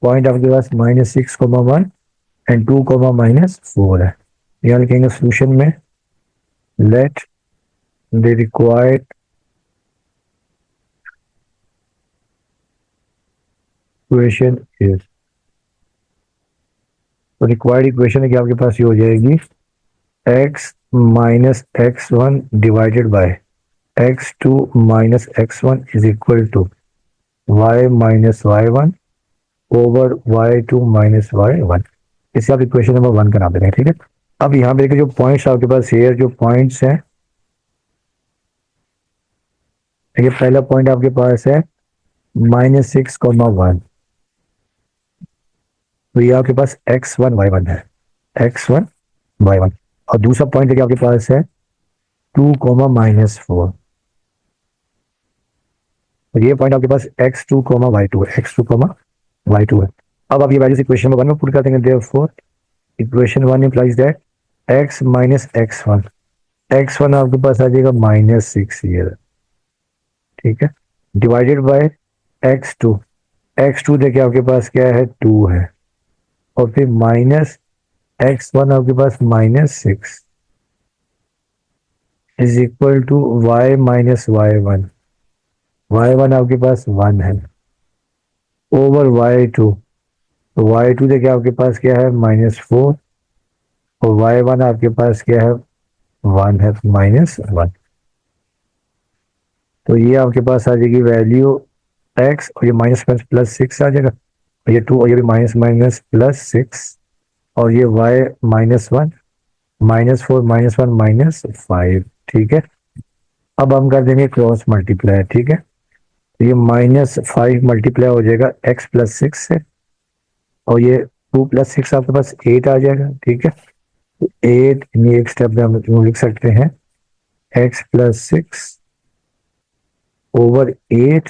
पॉइंट आपके पास -6,1 एंड 2,-4 है। यहाँ लिखेंगे सोल्यूशन में let the required equation is, तो रिक्वायर्ड इक्वेशन है कि आपके पास ये हो जाएगी x minus x1 divided by x2 minus x1 is equal to y minus y1 over y2 minus y1। इसे आप इक्वेशन नंबर 1 का नाम दे रहे हैं। ठीक है, अब यहाँ पे देखिए जो पॉइंट्स आपके पास हेयर जो पॉइंट्स हैं, ये पहला पॉइंट आपके पास है -6,1, तो ये आपके पास x1 y1 है, x1 y1। और दूसरा पॉइंट देखिए आपके पास है 2, -4, और ये पॉइंट आपके पास x2, y2 है, x2, y2 है। अब आप ये वैल्यूज इक्वेशन नंबर 1 में पुट कर देंगे, therefore equation 1 implies that x minus x1 आपके पास आ जाएगा -6 ये। ठीक है, डिवाइडेड बाय x2 देखिए आपके पास क्या है 2 है, और फिर माइनस x1 आपके पास -6 is equal to y minus y1 आपके पास 1 है ओवर y2, तो y2 देखिए आपके पास क्या है -4, और y1 आपके पास क्या है 1 है, -1। तो ये आपके पास आ जाएगी वैल्यू x, और ये माइनस +6 आ जाएगा, और ये 2 और ये भी माइनस माइनस +6, और ये y -1 -4 -1 -5। ठीक है, अब हम कर देंगे क्रॉस मल्टीप्लाई। ठीक है, तो ये -5 मल्टीप्लाई हो जाएगा x+6 से, और ये 2 + 6 आपके पास 8 आ जाएगा। ठीक है, तो 8 ये एक स्टेप में हम लिख सकते हैं x+6 ओवर 8,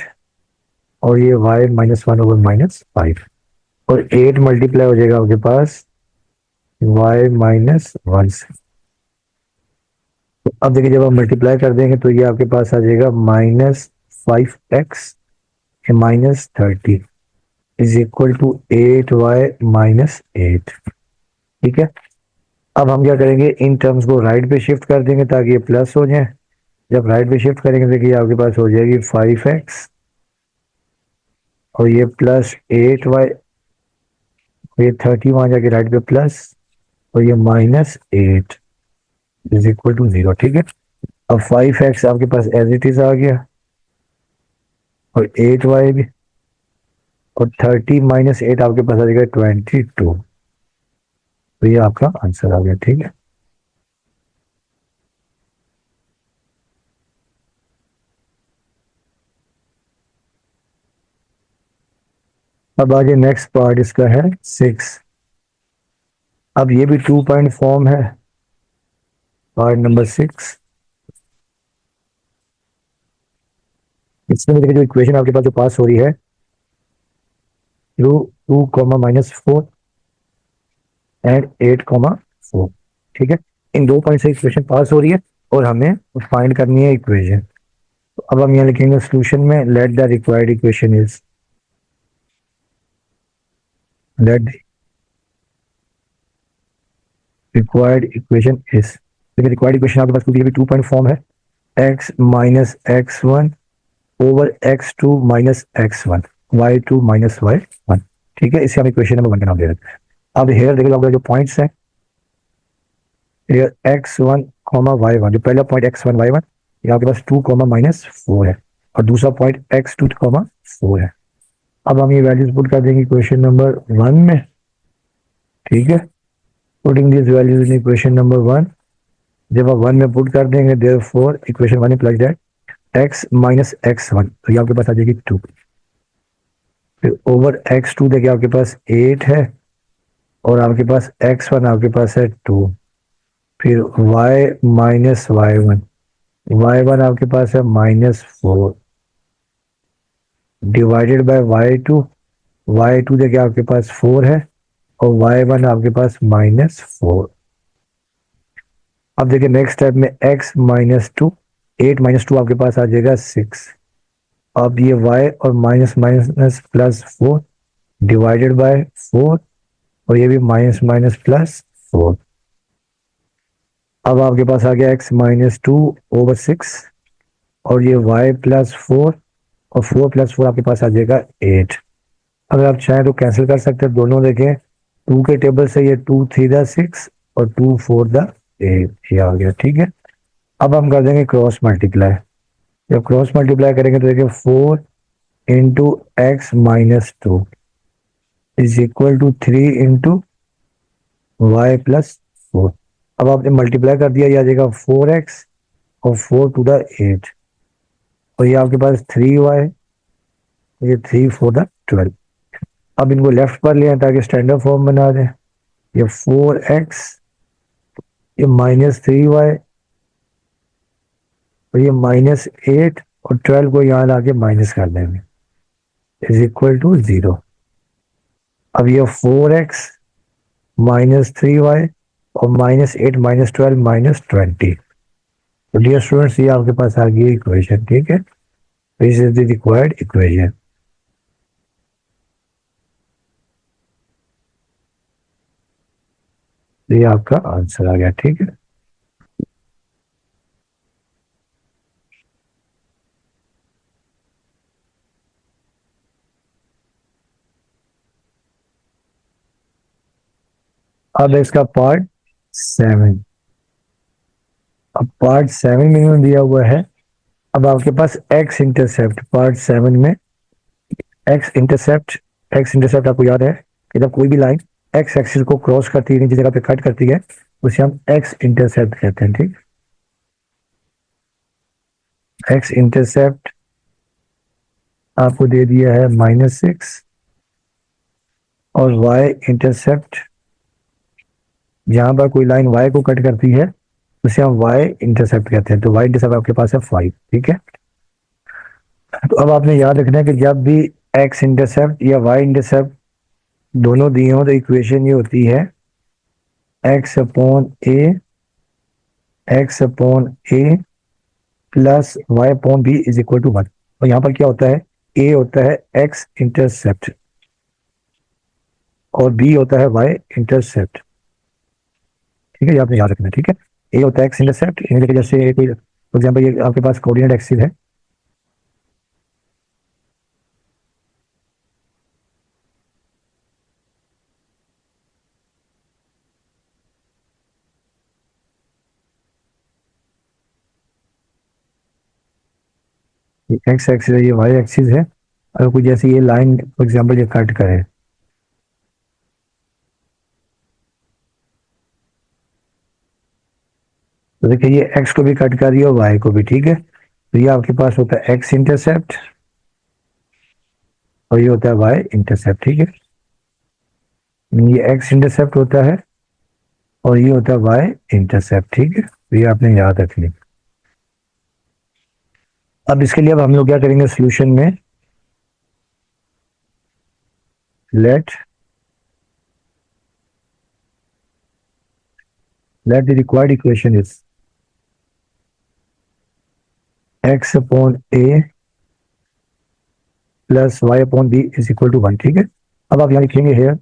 और ये y -1 ओवर -5, और 8 मल्टीप्लाई हो जाएगा आपके पास y -1 से। तो अब देखिए जब हम मल्टीप्लाई कर देंगे तो ये आपके पास आ जाएगा -5x -30 is equal to 8y -8। ठीक है, अब हम क्या करेंगे, इन टर्म्स को राइट पे शिफ्ट कर देंगे ताकि ये प्लस हो जाए। जब राइट पे शिफ्ट करेंगे देखिए आपके पास हो जाएगी 5x, और ये +8y, ये 30 वहां जाके राइट पे प्लस, और ये -8 इज इक्वल टू 0। ठीक है, अब 5x आपके पास एज इट इज आ गया, और 8y भी, और 30 -8 आपके पास आ जाएगा 22। तो ये आपका आंसर आ गया। ठीक है, अब आगे नेक्स्ट पार्ट इसका है 6। अब ये भी 2 पॉइंट फॉर्म है, पार्ट नंबर 6। इसमें देखिए जो इक्वेशन आपके पास जो पास हो रही है, two two comma minus four and 8,4, ठीक है। इन दो पॉइंट से इक्वेशन पास हो रही है और हमें फाइंड करनी है इक्वेशन। तो अब हम यहाँ लिखेंगे सोल्यूशन में, let the required equation is, let required equation is, देखिए रिक्वायर्ड इक्वेशन आपके पास क्योंकि अभी 2 पॉइंट फॉर्म है, x minus x one over x two minus x one, y two minus y one, ठीक है। इसे हम इक्वेशन नंबर 1 का नाम दे देते हैं। अब हेयर देखिए आपका जो पॉइंट्स है, x one comma y one, जो पहला point x one y one, ये आपके पास 2,-4 है, और दूसरा पॉइंट एक्स टू कॉमा 4 है। अब हम ये वैल्यूज पुट कर देंगे इक्वेशन नंबर 1 में, ठीक है। Putting this values in equation number 1, जब आप 1 में पुट कर देंगे, therefore equation 1 implies that x minus x one, तो ये आपके पास आ जाएगी 2, फिर ओवर एक्स टू देखिए आपके पास 8 है, और आपके पास एक्स वन आपके पास है 2, फिर y minus y one, y one आपके पास है -4 डिवाइडेड बाय वाई टू देखिए आपके पास 4 है, और वाई वन आपके पास -4। अब देखिए नेक्स्ट स्टेप में x माइनस टू, 8 - 2 आपके पास आ जाएगा 6। अब ये y और minus minus plus 4 divided by 4, और ये भी माइनस माइनस प्लस 4। अब आपके पास आ गया x -2 ओवर 6, और ये y प्लस 4, और 4 प्लस 4 आपके पास आ जाएगा 8। अगर आप चाहें तो कैंसिल कर सकते हैं दोनों, देखें 2 के टेबल से ये 2 3 द 6 और 2 4 द 8, ये आ गया, ठीक है। अब हम कर देंगे क्रॉस मल्टीप्लाई। जब क्रॉस मल्टीप्लाई करेंगे तो देखिए 4 into x minus two is equal to 3 into y plus 4। अब आपने मल्टीप्लाई कर दिया, ये आ जाएगा 4x और 4 टू द 8, और ये आपके पास 3y, ये 3 4 द 12। अब इनको लेफ्ट पर ले आए ताकि स्टैंडर्ड फॉर्म बना दें। ये 4x, ये -3y, और ये -8, और 12 को यहाँ लाके माइनस कर देंगे, इज इक्वल टू 0। अब ये 4x -3y और -8 -12 -20। तो डियर स्टूडेंट्स, ये आपके पास आ गई इक्वेशन, ठीक है। This is the required equation. ये आपका आंसर आ गया, ठीक है। अब इसका पार्ट 7, अब पार्ट 7 में दिया हुआ है। अब आपके पास एक्स इंटरसेप्ट पार्ट 7 में, एक्स इंटरसेप्ट आपको याद है कि जब कोई भी लाइन एक्स एक्सिस को क्रॉस करती है, जिस जगह पे कट करती है, उसे हम एक्स इंटरसेप्ट कहते हैं, ठीक। एक्स इंटरसेप्ट आपको दे दिया है -6, और वाई इंटरसेप्ट जहां पर कोई लाइन वाई को कट करती है उसे हम वाई इंटरसेप्ट कहते हैं। तो वाई इंटरसेप्ट आपके पास है 5, ठीक है। तो अब आपने याद रखना है कि जब भी एक्स इंटरसेप्ट या वाई इंटरसेप्ट दोनों दिए हो तो इक्वेशन ये होती है x/a plus y/b is equal to 1। और यहाँ पर क्या होता है, a होता है एक्स इंटरसेप्ट और b होता है y इंटरसेप्ट, ठीक है। ये आपने याद रखना है, ठीक है। a होता है एक्स इंटरसेप्ट, जैसे कोई फॉर एग्जाम्पल ये आपके पास कोऑर्डिनेट एक्सिस है, एक्स एक्सिस है, ये वाई एक्सिस है। अगर कोई जैसे ये लाइन फॉर एग्जाम्पल ये कट करे, तो देखिए ये एक्स को भी कट कर रही है और वाई को भी, ठीक है। तो ये आपके पास होता है एक्स इंटरसेप्ट और ये होता है वाई इंटरसेप्ट, ठीक है। ये एक्स इंटरसेप्ट होता है और ये होता है वाई इंटरसेप्ट, ठीक है। तो ये आपने याद रख लिया। अब इसके लिए अब हम लोग क्या करेंगे सोल्यूशन में, let the required equation is x upon a plus y upon b is equal to 1। ठीक है, अब आप यहाँ लिखेंगे हेयर,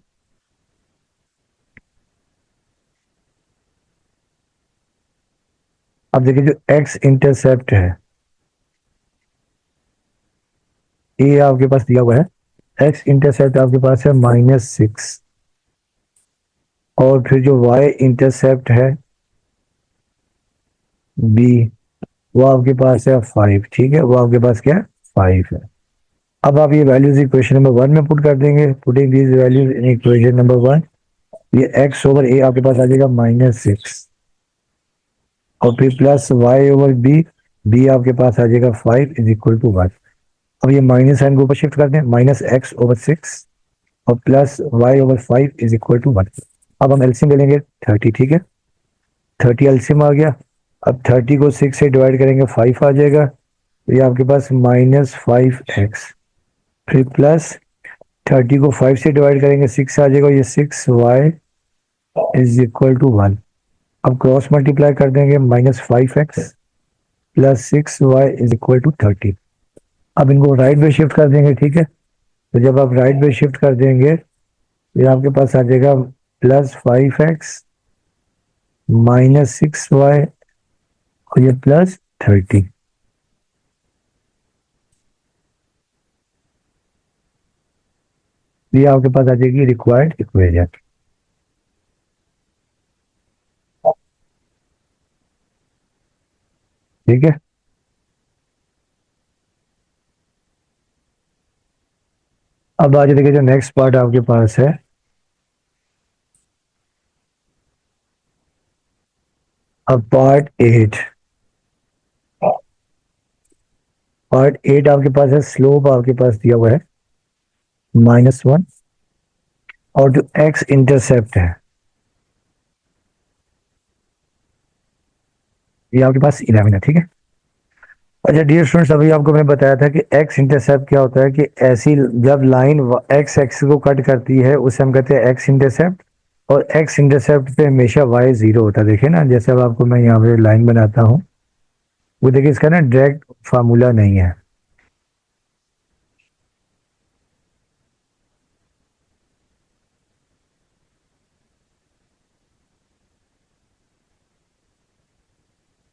अब देखिए जो x इंटरसेप्ट है ये आपके पास दिया हुआ है, x इंटरसेप्ट आपके पास है -6, और फिर जो y इंटरसेप्ट है b वो आपके पास है 5। ठीक है, वो आपके पास क्या है 5 है। अब आप ये वैल्यूज इक्वेशन नंबर 1 में पुट कर देंगे, putting these values in equation number 1, ये x ओवर a आपके पास आ जाएगा -6, और फिर plus y over b, b आपके पास आ जाएगा 5 इज इक्वल टू 1। अब ये माइनस साइन को ऊपर शिफ्ट कर दें, -x/6 और plus y over 5 is equal to 1। अब हम एलसीएम ले लेंगे 30। ठीक है, 30 एलसीएम आ गया। अब 30 को 6 से डिवाइड करेंगे 5 आ जाएगा, तो ये आपके पास -5x, फिर प्लस 30 को 5 से डिवाइड करेंगे 6 आ जाएगा, ये 6y इज इक्वल टू 1। अब क्रॉस मल्टीप्लाई कर देंगे, -5x plus 6y is equal to 30। अब इनको राइट में शिफ्ट कर देंगे। ठीक है, तो जब आप राइट में शिफ्ट कर देंगे तो ये आपके पास आ जाएगा +5x -6y और ये +30। ये आपके पास आ जाएगी रिक्वायर्ड इक्वेशन। ठीक है, अब आज देखिए जो नेक्स्ट पार्ट आपके पास है, अब पार्ट 8 आपके पास है, स्लोप आपके पास दिया हुआ है -1, और जो x इंटरसेप्ट है ये आपके पास 11 है। ठीक है, अच्छा डियर स्टूडेंट्स, अभी आपको मैंने बताया था कि x इंटरसेप्ट क्या होता है, कि ऐसी जब लाइन x एक्सिस को कट करती है उसे हम कहते हैं x इंटरसेप्ट, और x इंटरसेप्ट पे हमेशा y 0 होता है। देखिए ना, जैसे अब आपको मैं यहाँ पे लाइन बनाता हूँ, वो देखिए इसका ना डायरेक्ट फार्मूला नहीं है।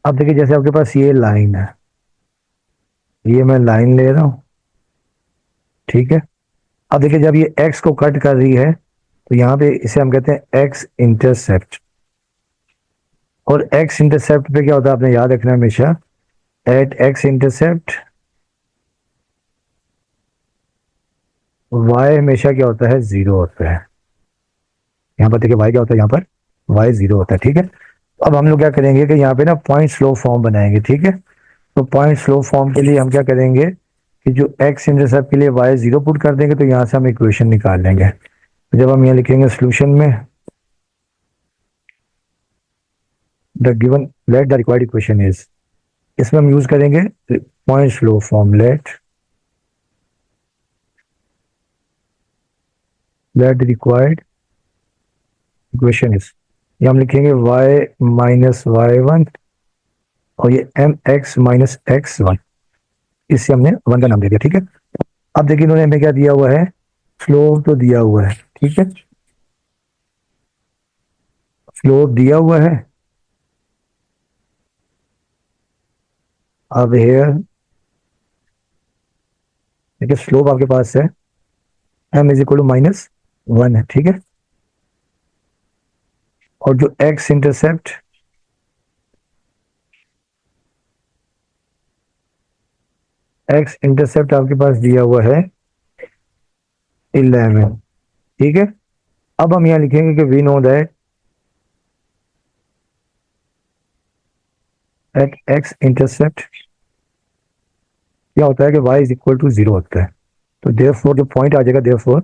अब देखिए जैसे आपके पास ये लाइन है, ये मैं लाइन ले रहा हूँ। ठीक है, अब देखिए जब ये x को कट कर रही है तो यहाँ पे इसे हम कहते हैं x इंटरसेप्ट, और x इंटरसेप्ट पे क्या होता है आपने याद रखना है हमेशा, एट x इंटरसेप्ट y हमेशा क्या होता है 0 होता है। यहाँ पर देखिए y क्या होता है, यहाँ पर y 0 होता है। ठीक है, अब हम लोग क्या करेंगे कि यहाँ पे ना पॉइंट स्लो फॉर्म बनाएंगे। ठीक है, तो पॉइंट स्लो फॉर्म के लिए हम क्या करेंगे कि जो x इंटरसेप्ट के लिए y 0 पुट कर देंगे, तो यहाँ से हम इक्वेशन निकाल लेंगे। जब हम यहाँ लिखेंगे सोल्यूशन में the given late the required equation is, इसमें हम यूज करेंगे point slope form, late the required equation is, ये हम लिखेंगे y-y1 और ये mx-x1, इससे हमने 1 का नाम दे दिया। ठीक है, अब देखिए इन्होंने हमें क्या दिया हुआ है, स्लोप तो दिया हुआ है। ठीक है, स्लोप दिया हुआ है। अब हेयर देखिए स्लोप आपके पास है m इज इक्वल टू -1 है। ठीक है, और जो x इंटरसेप्ट आपके पास दिया हुआ है 11। ठीक है, अब हम यहाँ लिखेंगे कि we know that at x intercept क्या होता है कि y इज इक्वल टू 0 होता है। तो देयरफॉर जो पॉइंट आ जाएगा, देयरफॉर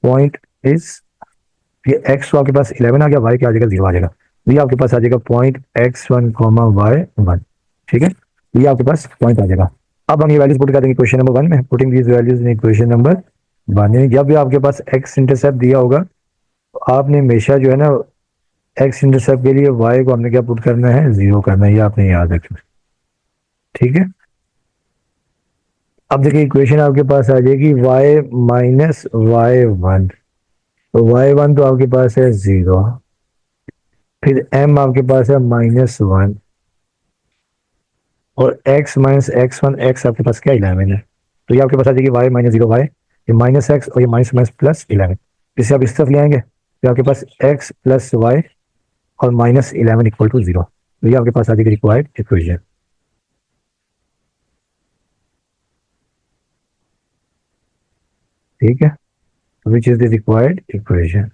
पॉइंट इज, ये x तो आपके पास 11 आ गया, y क्या आ जाएगा 0 आ जाएगा, ये आपके पास आ जाएगा पॉइंट x1, y1। ठीक है, ये आपके पास पॉइंट आ जाएगा। अब हम ये वैल्यूज पुट कर देंगे क्वेश्चन नंबर 1 में, putting these values in equation number 1। जब भी आपके पास एक्स इंटरसेप्ट दिया होगा तो आपने हमेशा जो है ना एक्स इंटरसेप्ट के लिए वाई को हमने क्या पुट करना है, 0 करना है, ये आपने याद रखना है। ठीक है, अब देखिए इक्वेशन आपके पास आ जाएगी y माइनस y1। तो y1 तो आपके पास है 0, फिर m आपके पास है -1, और x माइनस x1, x आपके पास क्या 11 है। तो ये आपके पास आ जाएगी y माइनस 0 y, ये माइनस x और ये माइनस माइनस प्लस 11। इसे आप इस तरफ ले आएंगे तो आपके पास x प्लस वाई और -11 इक्वल टू 0। तो ये आपके पास आ जाएगी रिक्वायर्ड इक्वेशन। ठीक है, which is the required equation.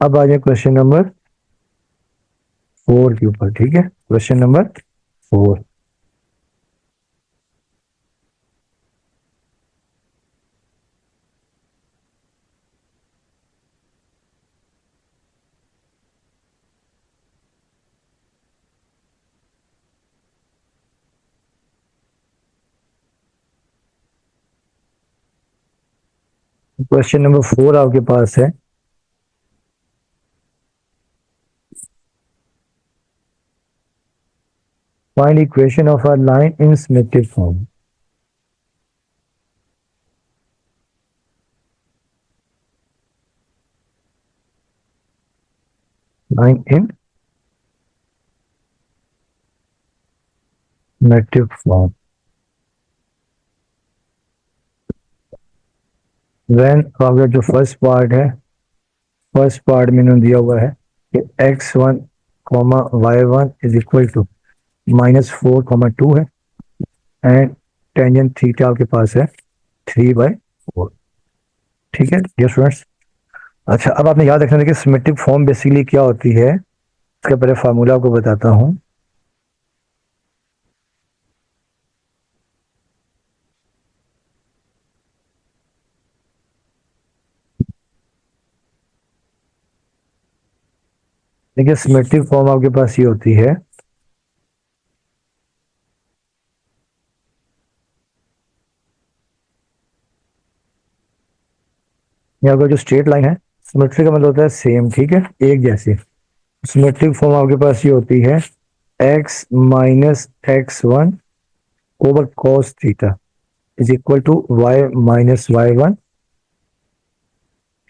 अब आ जाए क्वेश्चन नंबर 4 के ऊपर। ठीक है, क्वेश्चन नंबर 4। क्वेश्चन नंबर 4 आपके पास है, find equation of a line in symmetric form. Line in symmetric form when, आपका जो फर्स्ट पार्ट है, फर्स्ट पार्ट में इन्होंने दिया हुआ है कि x1 comma y1 is equal to -4 2 है, एंड टेंजेंट थीटा आपके पास है 3/4। ठीक है डियर स्टूडेंट्स। अच्छा, अब आपने याद रखना है कि सिमेट्रिक फॉर्म बेसिकली क्या होती है, इसका पहले फार्मूला आपको बताता हूँ। देखिए सिमेट्रिक फॉर्म आपके पास ये होती है, यहाँ पर जो स्ट्रेट लाइन है, सिमेट्रिक का मतलब होता है सेम। ठीक है, एक जैसे। सिमेट्रिक फॉर्म आपके पास ये होती है x minus x1 over cos theta is equal to y minus y1।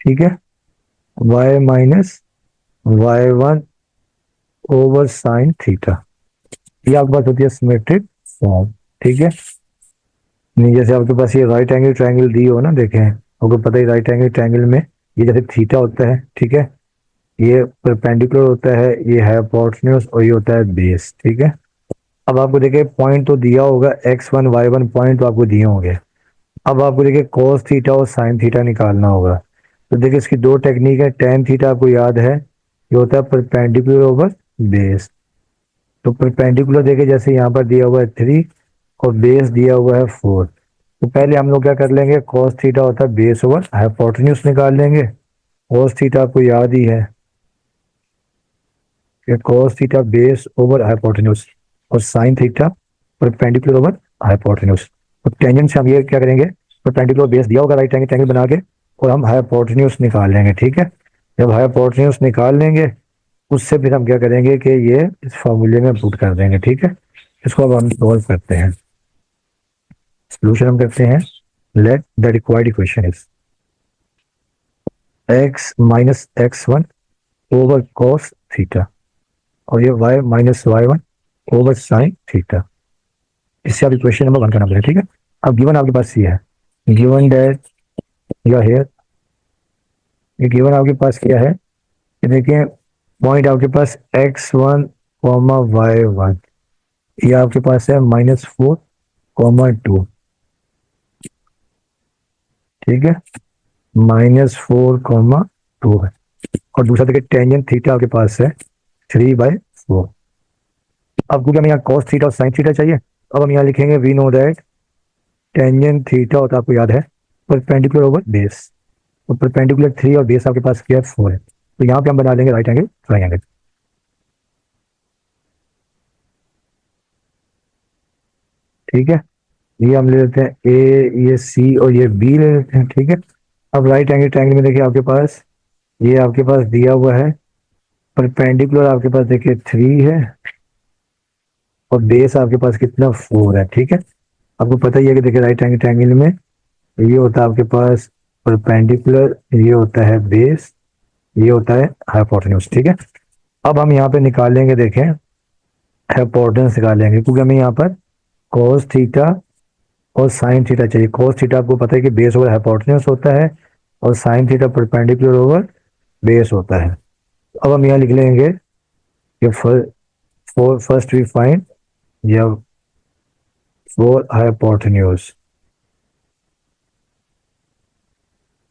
ठीक है, y minus y1 over sine theta, ये आपके पास होती है सिमेट्रिक फॉर्म। ठीक है, नहीं जैसे आपके पास ये राइट एंगल ट्रायंगल दी हो ना, देखें आपको पता है राइट एंगल ट्रायंगल में ये जैसे थीटा होता है, ठीक है, ये परपेंडिकुलर होता है, ये है हाइपोटेन्यूज और ये होता है बेस। ठीक है, अब आपको देखिए पॉइंट तो दिया होगा x1 y1, पॉइंट तो आपको दिए होंगे। अब आपको देखिए cos थीटा और sin थीटा निकालना होगा। तो देखिए इसकी दो टेक्निक है। tan थीटा आपको याद है, ये होता है परपेंडिकुलर ओवर बेस। तो परपेंडिकुलर देखिए जैसे यहाँ पर दिया हुआ है 3 और बेस दिया हुआ है 4। तो पहले हम लोग क्या कर लेंगे, cos थीटा होता है बेस ओवर हाइपोटेन्यूज निकाल लेंगे। cos थीटा आपको याद ही है कि cos theta base over hypotenuse, और sin theta perpendicular over hypotenuse. तो टेंजेंट से हम ये क्या करेंगे, परपेंडिकुलर बेस दिया होगा राइट एंगल ट्रायंगल बना के, और हम हाइपोटेन्यूज निकाल लेंगे। ठीक है, जब हाइपोटेन्यूज निकाल लेंगे उससे फिर हम क्या करेंगे कि ये इस फॉर्मूले में पुट कर देंगे। ठीक है, इसको अब हम सॉल्व करते हैं। सोल्यूशन हम करते हैं, let the required equation is x minus x1 over cos theta, और ये y minus y1 over sine theta. इससे आप इक्वेशन नंबर 1 का नाम लें। ठीक है, अब गिवन आपके पास ये है, गिवन दैट या हेयर, ये गिवन आपके पास क्या है कि देखिए पॉइंट आपके पास x1 कॉमा y1, ये आपके पास है -4 2। ठीक है, -4 2 है, और दूसरा देखिए टेंजेंट थीटा आपके पास है 3/4। अब क्योंकि हमें यहाँ cos थीटा और sin थीटा चाहिए, अब हम यहाँ लिखेंगे we know that tangent theta होता है, आपको याद है, परपेंडिकुलर ओवर बेस। तो परपेंडिकुलर 3 और बेस आपके पास क्या है 4 है। तो यहाँ पे हम बना लेंगे राइट एंगल ट्रायंगल। ठीक है, ये हम ले लेते हैं ए, ये सी और ये बी ले लेते हैं। ठीक है, अब राइट एंगल ट्रायंगल में देखिए आपके पास, ये आपके पास दिया हुआ है, परपेंडिकुलर आपके पास देखिए 3 है और बेस आपके पास कितना 4 है। ठीक है, आपको पता ही है कि देखिए राइट एंगल ट्रायंगल में ये होता है आपके पास परपेंडिकुलर, ये होता है बेस, ये होता है हाइपोटेन्यूज। ठीक है, अब हम यहाँ पे निकालेंगे, देखें हाइपोटेन्यूज निकालेंगे, क्योंकि हमें यहाँ पर cos थीटा और साइन थीटा चाहिए। cos थीटा आपको पता है कि बेस ओवर हाइपोटेन्यूज होता है और sine theta perpendicular over base होता है। अब हम यहाँ लिख लेंगे कि फर्स्ट वी फाइंड या फोर हाइपोटेन्यूज,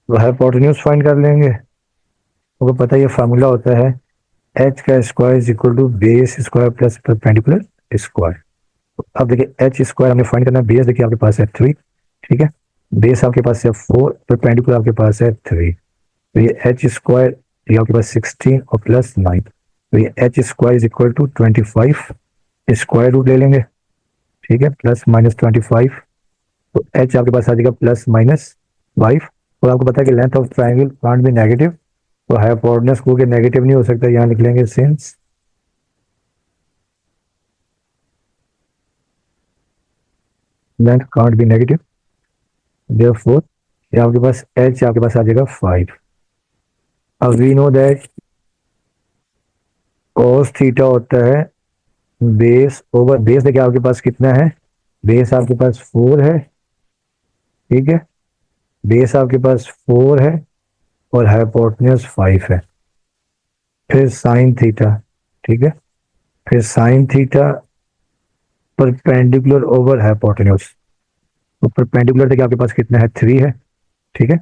तो हाइपोटेन्यूज फाइंड कर लेंगे। आपको पता है ये फार्मूला होता है एच का square is equal to base square plus perpendicular square. अब देखिए एच स्क्वायर हमें फाइंड करना है, बेस देखिए आपके पास है 3। ठीक है, बेस आपके पास है 4, परपेंडिकुलर आपके पास है 3, तो ये एच स्क्वायर, ये आपके पास 16 और प्लस 9, तो ये h square is equal to 25, square root ले लेंगे। ठीक है, प्लस माइनस 25, तो एच आपके पास आ जाएगा प्लस माइनस 5। और आपको पता है कि length of triangle can't be negative, तो हाइपोटेन्यूज को नेगेटिव नहीं हो सकता, यहाँ लिख लेंगे since length can't be negative, therefore ये आपके पास एच आपके पास आ जाएगा 5। अब we know that cos theta होता है बेस ओवर बेस, देखिए आपके पास कितना है, बेस आपके पास 4 है। ठीक है, बेस आपके पास 4 है और हाइपोटेन्यूज 5 है। फिर साइन थीटा, ठीक है, फिर sine theta perpendicular over hypotenuse, तो परपेंडिकुलर देखिए आपके पास कितना है, 3 है। ठीक है,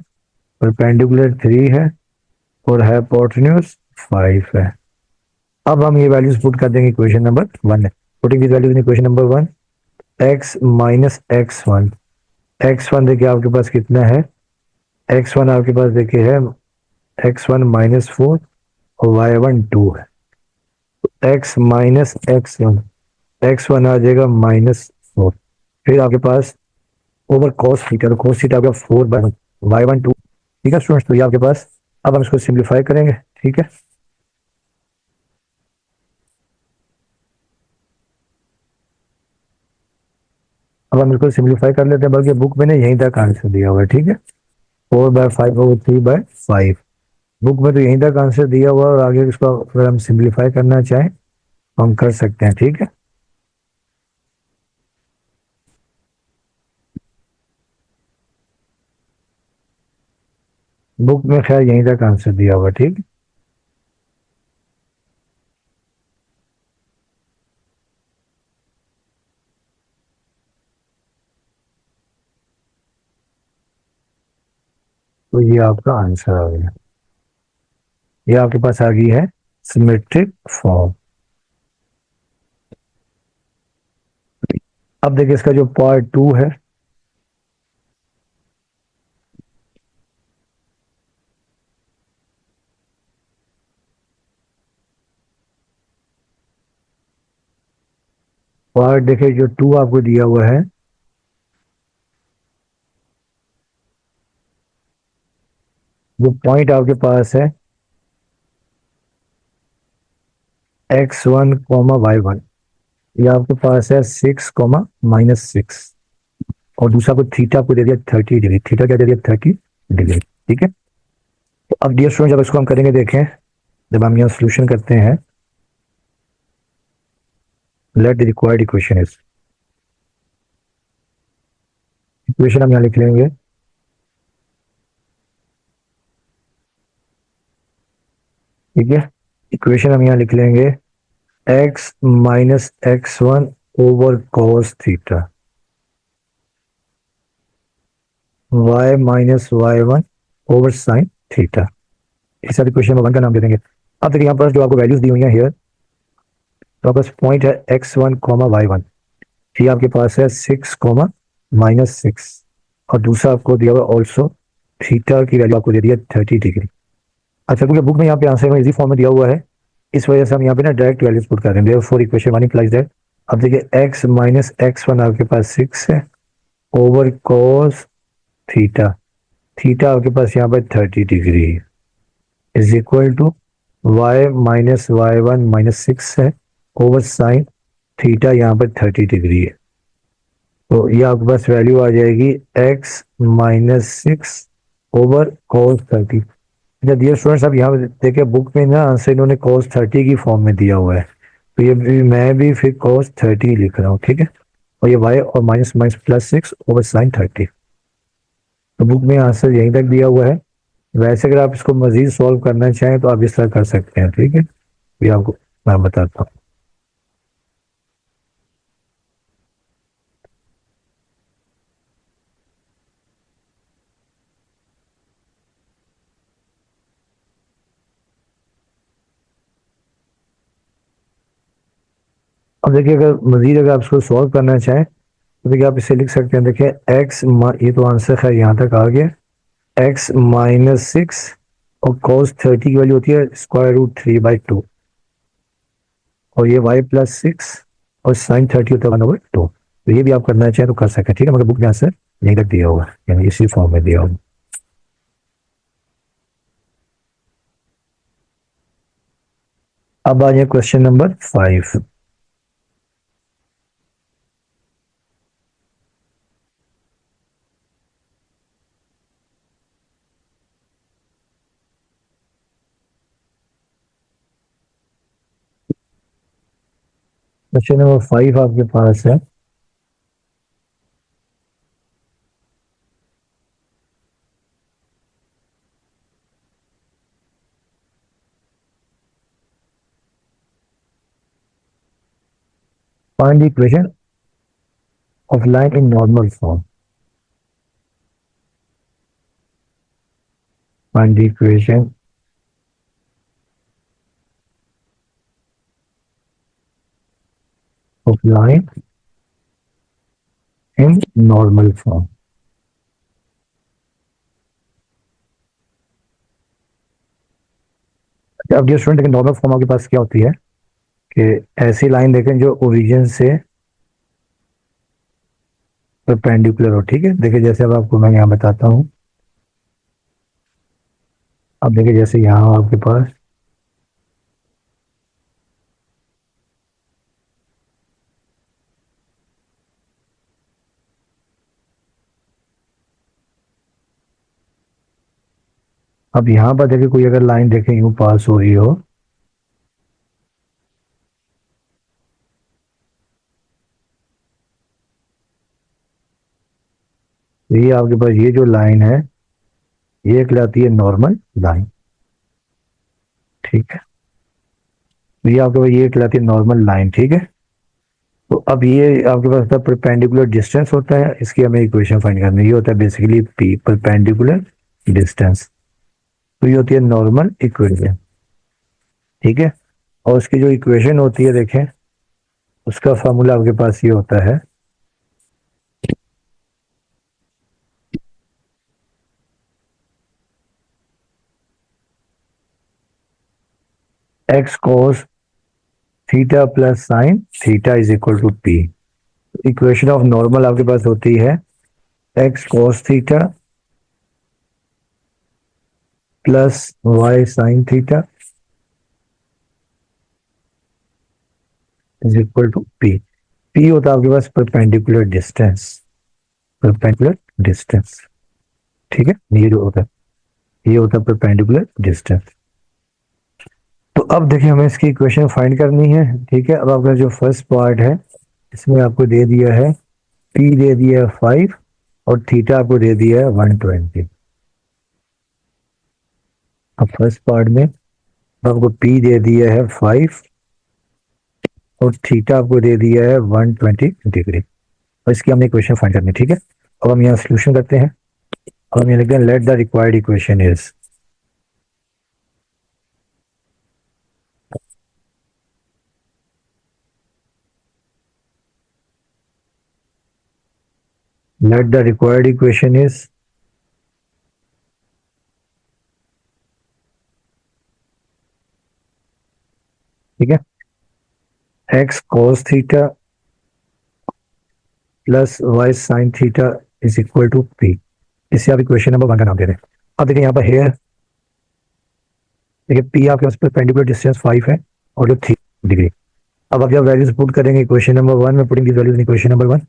परपेंडिकुलर 3 है और हाइपोटेन्यूज 5 है। अब हम ये वैल्यूज पुट कर देंगे इक्वेशन नंबर 1 में। Putting this values in equation number 1, x minus x1, x1 देखिए आपके पास कितना है, x1 आपके पास देखिए है x1 माइनस 4 और y1 2 है, x माइनस x1, x1 आ जाएगा -4। फिर आपके पास ओवर cos थीटा, तो cos थीटा आपका 4/1, y1 2। ठीक है स्टूडेंट्स, तो ये आपके पास, अब हम इसको सिंप्लीफाई करेंगे। ठीक है, अब हम इसको सिंप्लीफाई कर लेते हैं, बल्कि बुक में ने यहीं तक आंसर दिया हुआ है। ठीक है, 4/5 और 3/5, बुक में तो यहीं तक आंसर दिया हुआ है, और आगे इसको अगर हम सिंप्लीफाई करना चाहें तो हम कर सकते हैं। ठीक है, बुक में खैर यहीं तक आंसर दिया हुआ है। ठीक है, तो ये आपका आंसर आ गया, ये आपके पास आ गई है सिमेट्रिक फॉर्म। अब देखिए इसका जो पार्ट 2 है, पार्ट देखिए जो 2 आपको दिया हुआ है, जो पॉइंट आपके पास है x1, y1, ये आपके पास है 6, -6, और दूसरा को थीटा को दे दिया 30 डिग्री, थीटा क्या दे दिया 30 डिग्री। ठीक है, तो अब डियर स्टूडेंट जब इसको हम करेंगे, देखें जब हम यहाँ सोल्यूशन करते हैं, let the required equation is, equation हम यहाँ लिख लेंगे, ठीक है, इक्वेशन हम यहाँ लिख लेंगे x minus x1 over cos theta, y minus y1 over sine theta, इस साथ इक्वेशन नंबर 1 का नाम दे देंगे। अब देखिए यहाँ पर जो आपको वैल्यूज दी हुई हैं हियर, तो आपके पास पॉइंट है x1, y1, ये आपके पास है 6, -6, और दूसरा आपको दिया हुआ ऑल्सो थीटा की वैल्यू आपको दे दिया 30 डिग्री। अच्छा, क्योंकि बुक में यहाँ पे आंसर इजी फॉर्म में दिया हुआ है, इस वजह से हम यहाँ पे ना डायरेक्ट वैल्यूज पुट कर रहे हैं, फॉर इक्वेशन 1 इम्प्लाइज दैट अब देखिए x माइनस x1 आपके पास 6 है ओवर cos थीटा, थीटा आपके पास यहाँ पर 30 डिग्री है, is equal to y minus y1 minus 6 है ओवर साइन थीटा यहाँ पर 30 डिग्री है। तो ये आपके पास वैल्यू आ जाएगी x माइनस 6 ओवर cos 30। अच्छा डियर स्टूडेंट्स, अब यहाँ पे देखिए बुक में ना आंसर इन्होंने cos 30 की फॉर्म में दिया हुआ है, तो ये भी मैं भी फिर cos 30 लिख रहा हूँ, ठीक है। और ये y और minus minus plus 6 over sine 30, तो बुक में आंसर यहीं तक दिया हुआ है। वैसे अगर आप इसको मजीद सॉल्व करना चाहें तो आप इस तरह कर सकते हैं, ठीक है। ये आपको मैं बताता हूँ। अब देखिए अगर मजीद अगर आप इसको सॉल्व करना चाहें तो देखिए आप इसे लिख सकते हैं। देखिए एक्स, ये तो आंसर है यहाँ तक आ गया, एक्स माइनस 6 और cos 30 की वैल्यू होती है √3/2, और ये y प्लस 6 और साइन 30 होता है 1/2। तो ये भी आप करना चाहें तो कर सकते हैं, ठीक है, मगर बुक में आंसर यहीं तक दिया होगा, यानी इसी फॉर्म में दिया होगा। अब आ जाए क्वेश्चन नंबर 5। क्वेश्चन नंबर 5 आपके पास है, find the equation of line in normal form. Find the equation of line in normal form. अब ये स्टूडेंट, नॉर्मल फॉर्म आपके पास क्या होती है कि ऐसी लाइन देखें जो ओरिजिन से परपेंडिकुलर हो, ठीक है। देखिए जैसे अब आपको मैं यहाँ बताता हूँ। अब देखिए जैसे यहाँ आपके पास, अब यहाँ पर देखिए कोई अगर लाइन देखें यूं पास हो रही हो, तो ये आपके पास ये जो लाइन है ये कहलाती है नॉर्मल लाइन, ठीक है। तो ये आपके पास ये कहलाती है नॉर्मल लाइन, ठीक है। तो अब ये आपके पास था परपेंडिकुलर डिस्टेंस होता है, इसकी हमें इक्वेशन फाइंड करनी है। ये होता है बेसिकली पी, परपेंडिकुलर डिस्टेंस। तो ये होती है नॉर्मल इक्वेशन, ठीक है। और उसकी जो इक्वेशन होती है देखें, उसका फार्मूला आपके पास ये होता है, x cos theta plus sine theta is equal to p. Equation of normal आपके पास होती है x cos theta plus y sine theta is equal to p. P होता है आपके पास परपेंडिकुलर डिस्टेंस, परपेंडिकुलर डिस्टेंस, ठीक है। ये जो होता है ये होता है परपेंडिकुलर डिस्टेंस। तो अब देखिए हमें इसकी इक्वेशन फाइंड करनी है, ठीक है। अब आपका जो फर्स्ट पार्ट है इसमें आपको दे दिया है पी दे दिया है 5 और थीटा आपको दे दिया है 120। अब फर्स्ट पार्ट में आपको पी दे दिया है 5 और थीटा आपको दे दिया है 120 डिग्री, और इसकी हमने इक्वेशन फाइंड करनी है, ठीक है। अब हम यहाँ सोल्यूशन करते हैं। अब हम यहाँ लिखते हैं let the required equation is, let the required equation is, ठीक है, x cos theta plus y sine theta is equal to p. इससे आप इक्वेशन नंबर 1 का नाम दे दें। अब देखिए यहाँ पर हेयर, देखिए पी आपके पास परपेंडिकुलर डिस्टेंस 5 है और जो 3 डिग्री। अब आप जब वैल्यूज पुट करेंगे इक्वेशन नंबर 1 में, putting this values in equation number 1,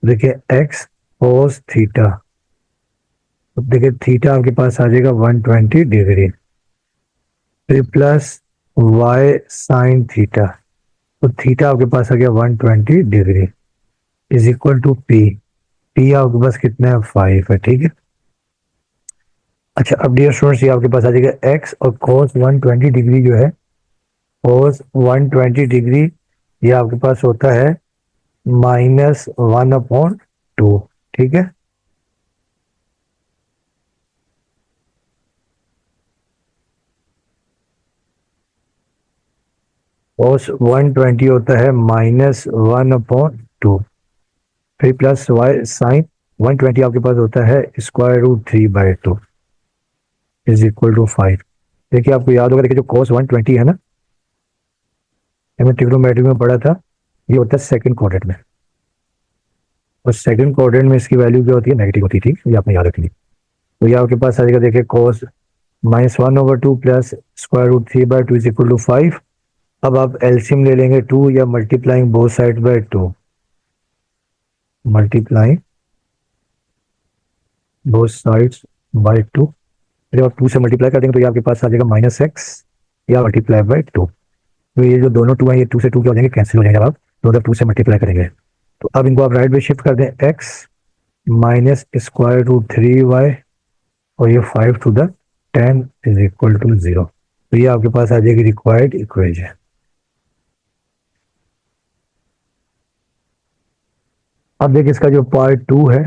देखिए एक्स कोस थीटा, तो देखिए थीटा आपके पास आ जाएगा 120 डिग्री, फिर प्लस वाई साइन थीटा, तो थीटा आपके पास आ गया 120 degree is equal to p. P आपके पास कितना है, 5 है, ठीक है। अच्छा अब डियर स्टूडेंट्स, ये आपके पास आ जाएगा एक्स और कोस 120 डिग्री जो है, कोस 120 डिग्री ये आपके पास होता है -1/2, ठीक है। कोस 120 होता है -1/2, फिर प्लस वाई साइन 120 आपके पास होता है √3/2 इज इक्वल टू 5। देखिए आपको याद होगा, देखिए जो cos 120 है ना, हमें ट्रिग्नोमेट्री में पढ़ा था, ये होता है सेकंड क्वाड्रेंट में, और सेकंड क्वाड्रेंट में इसकी वैल्यू क्या होती है, नेगेटिव होती थी, ये आपने याद रखनी। तो ये आपके पास आ जाएगा, देखिए cos -1/2 plus √3/2 is equal to 5। अब आप एलसीएम ले लेंगे 2 या multiplying both side by 2, multiplying both sides by 2। जब आप 2 से मल्टीप्लाई कर देंगे तो ये आपके पास आ जाएगा -x या मल्टीप्लाई बाय 2। तो ये जो दोनों 2 हैं, ये 2 से 2 क्या हो जाएंगे, कैंसिल हो जाएंगे। आप दोनों 2 से मल्टीप्लाई करेंगे, तो अब इनको आप राइट में शिफ्ट कर दें, x -√3y और ये 5 to the 10 is equal to 0। तो ये आपके पास आ जाएगी रिक्वायर्ड इक्वेशन। अब देखिए इसका जो पार्ट 2 है,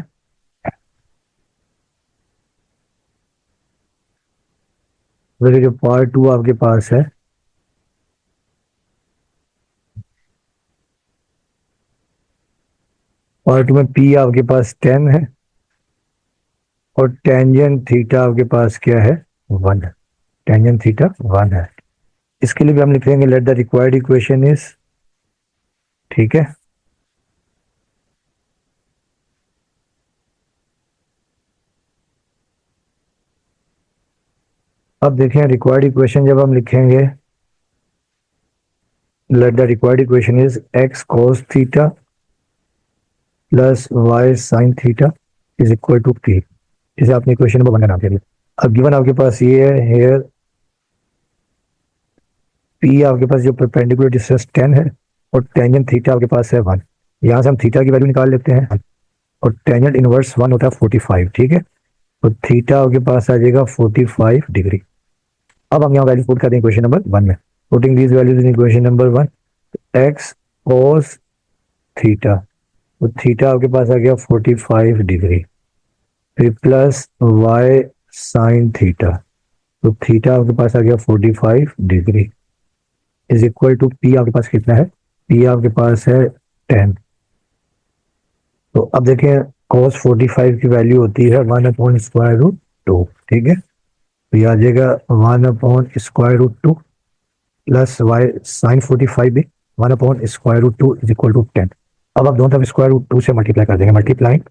देखिए जो पार्ट 2 आपके पास है, पार्ट 2 में p आपके पास 10 है और टेंजेंट थीटा आपके पास क्या है, 1 है। टेंजेंट थीटा 1 है। इसके लिए भी हम लिखेंगे let the required equation is, ठीक है। अब देखें रिक्वायर्ड इक्वेशन जब हम लिखेंगे, let the required equation is x cos theta plus y sine theta is equal to p. इसे आपने इक्वेशन नंबर 1 का नाम दे दिया। अब गिवन आपके पास ये है, हेयर पी आपके पास जो परपेंडिकुलर डिस्टेंस 10 है और टेंजेंट थीटा आपके पास है 1। यहाँ से हम थीटा की वैल्यू निकाल लेते हैं, और टेंजेंट इनवर्स 1 होता है 45, ठीक है। तो थीटा आपके पास आ जाएगा 45 डिग्री। अब हम यहाँ वैल्यू पुट कर दें इक्वेशन नंबर 1 में, putting these values in equation number 1, x cos theta, तो थीटा आपके पास आ गया 45 डिग्री, फिर प्लस वाई साइन थीटा, तो थीटा आपके पास आ गया 45 degree is equal to p आपके पास कितना है, पी आपके पास है 10। तो अब देखें cos 45 की वैल्यू होती है 1/√2, ठीक है। तो ये आ जाएगा 1/√2 प्लस वाई साइन 45 भी 1/√2 इज इक्वल टू 10। अब आप दोनों तरफ √2 से मल्टीप्लाई कर देंगे, मल्टीप्लाइंग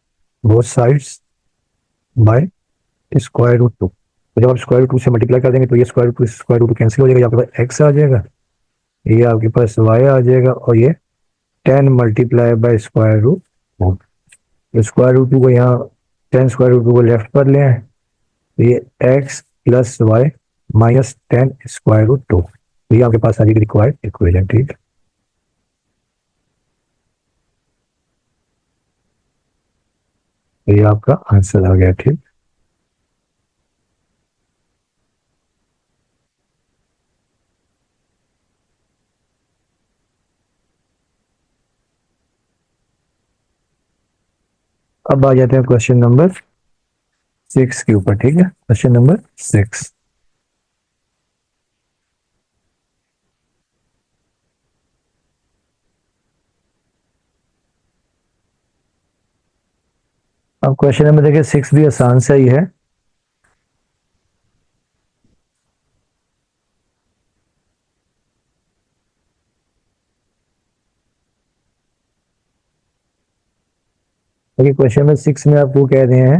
बोथ साइड्स बाय √2। तो जब आप √2 से मल्टीप्लाई कर देंगे तो ये √2 कैंसिल हो जाएगा, आपके पास एक्स आ जाएगा, ये आपके पास वाई आ जाएगा, और ये 10 मल्टीप्लाई बाय √2। √2 को यहाँ 10 √2 को लेफ्ट पर ले आए, तो ये एक्स प्लस वाई -10 √2, तो ये आपके पास आ जाएगी रिक्वायर्ड इक्वेशन, ठीक है। तो ये आपका आंसर आ गया, ठीक। अब आ जाते हैं क्वेश्चन नंबर 6 के ऊपर, ठीक है। क्वेश्चन नंबर 6, अब क्वेश्चन नंबर देखिए 6 भी आसान सा ही है। देखिए क्वेश्चन में 6 में आपको कह रहे हैं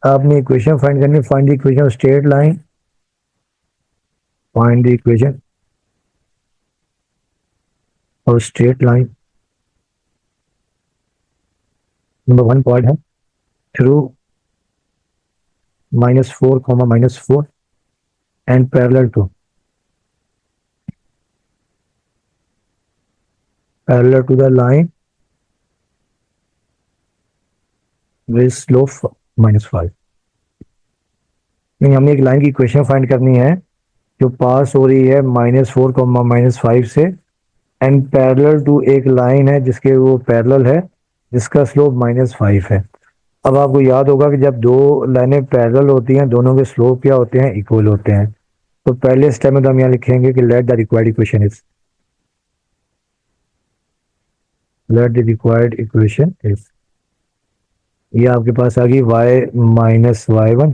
आपने इक्वेशन फाइंड करनी, find the equation of straight line, find the equation और स्ट्रेट लाइन। नंबर 1 पॉइंट है through -4 -4 and parallel to the line with slope -5। नहीं, हमें एक लाइन की इक्वेशन फाइंड करनी है जो पास हो रही है -4 -5 से एंड पैरेलल टू एक लाइन है जिसके वो पैरेलल है जिसका स्लोप -5 है। अब आपको याद होगा कि जब दो लाइनें पैरेलल होती हैं दोनों के स्लोप क्या होते हैं, इक्वल होते हैं। तो पहले स्टेप में तो हम यहाँ लिखेंगे कि let the required equation is, let the required equation is, ये आपके पास आ गई y-y1,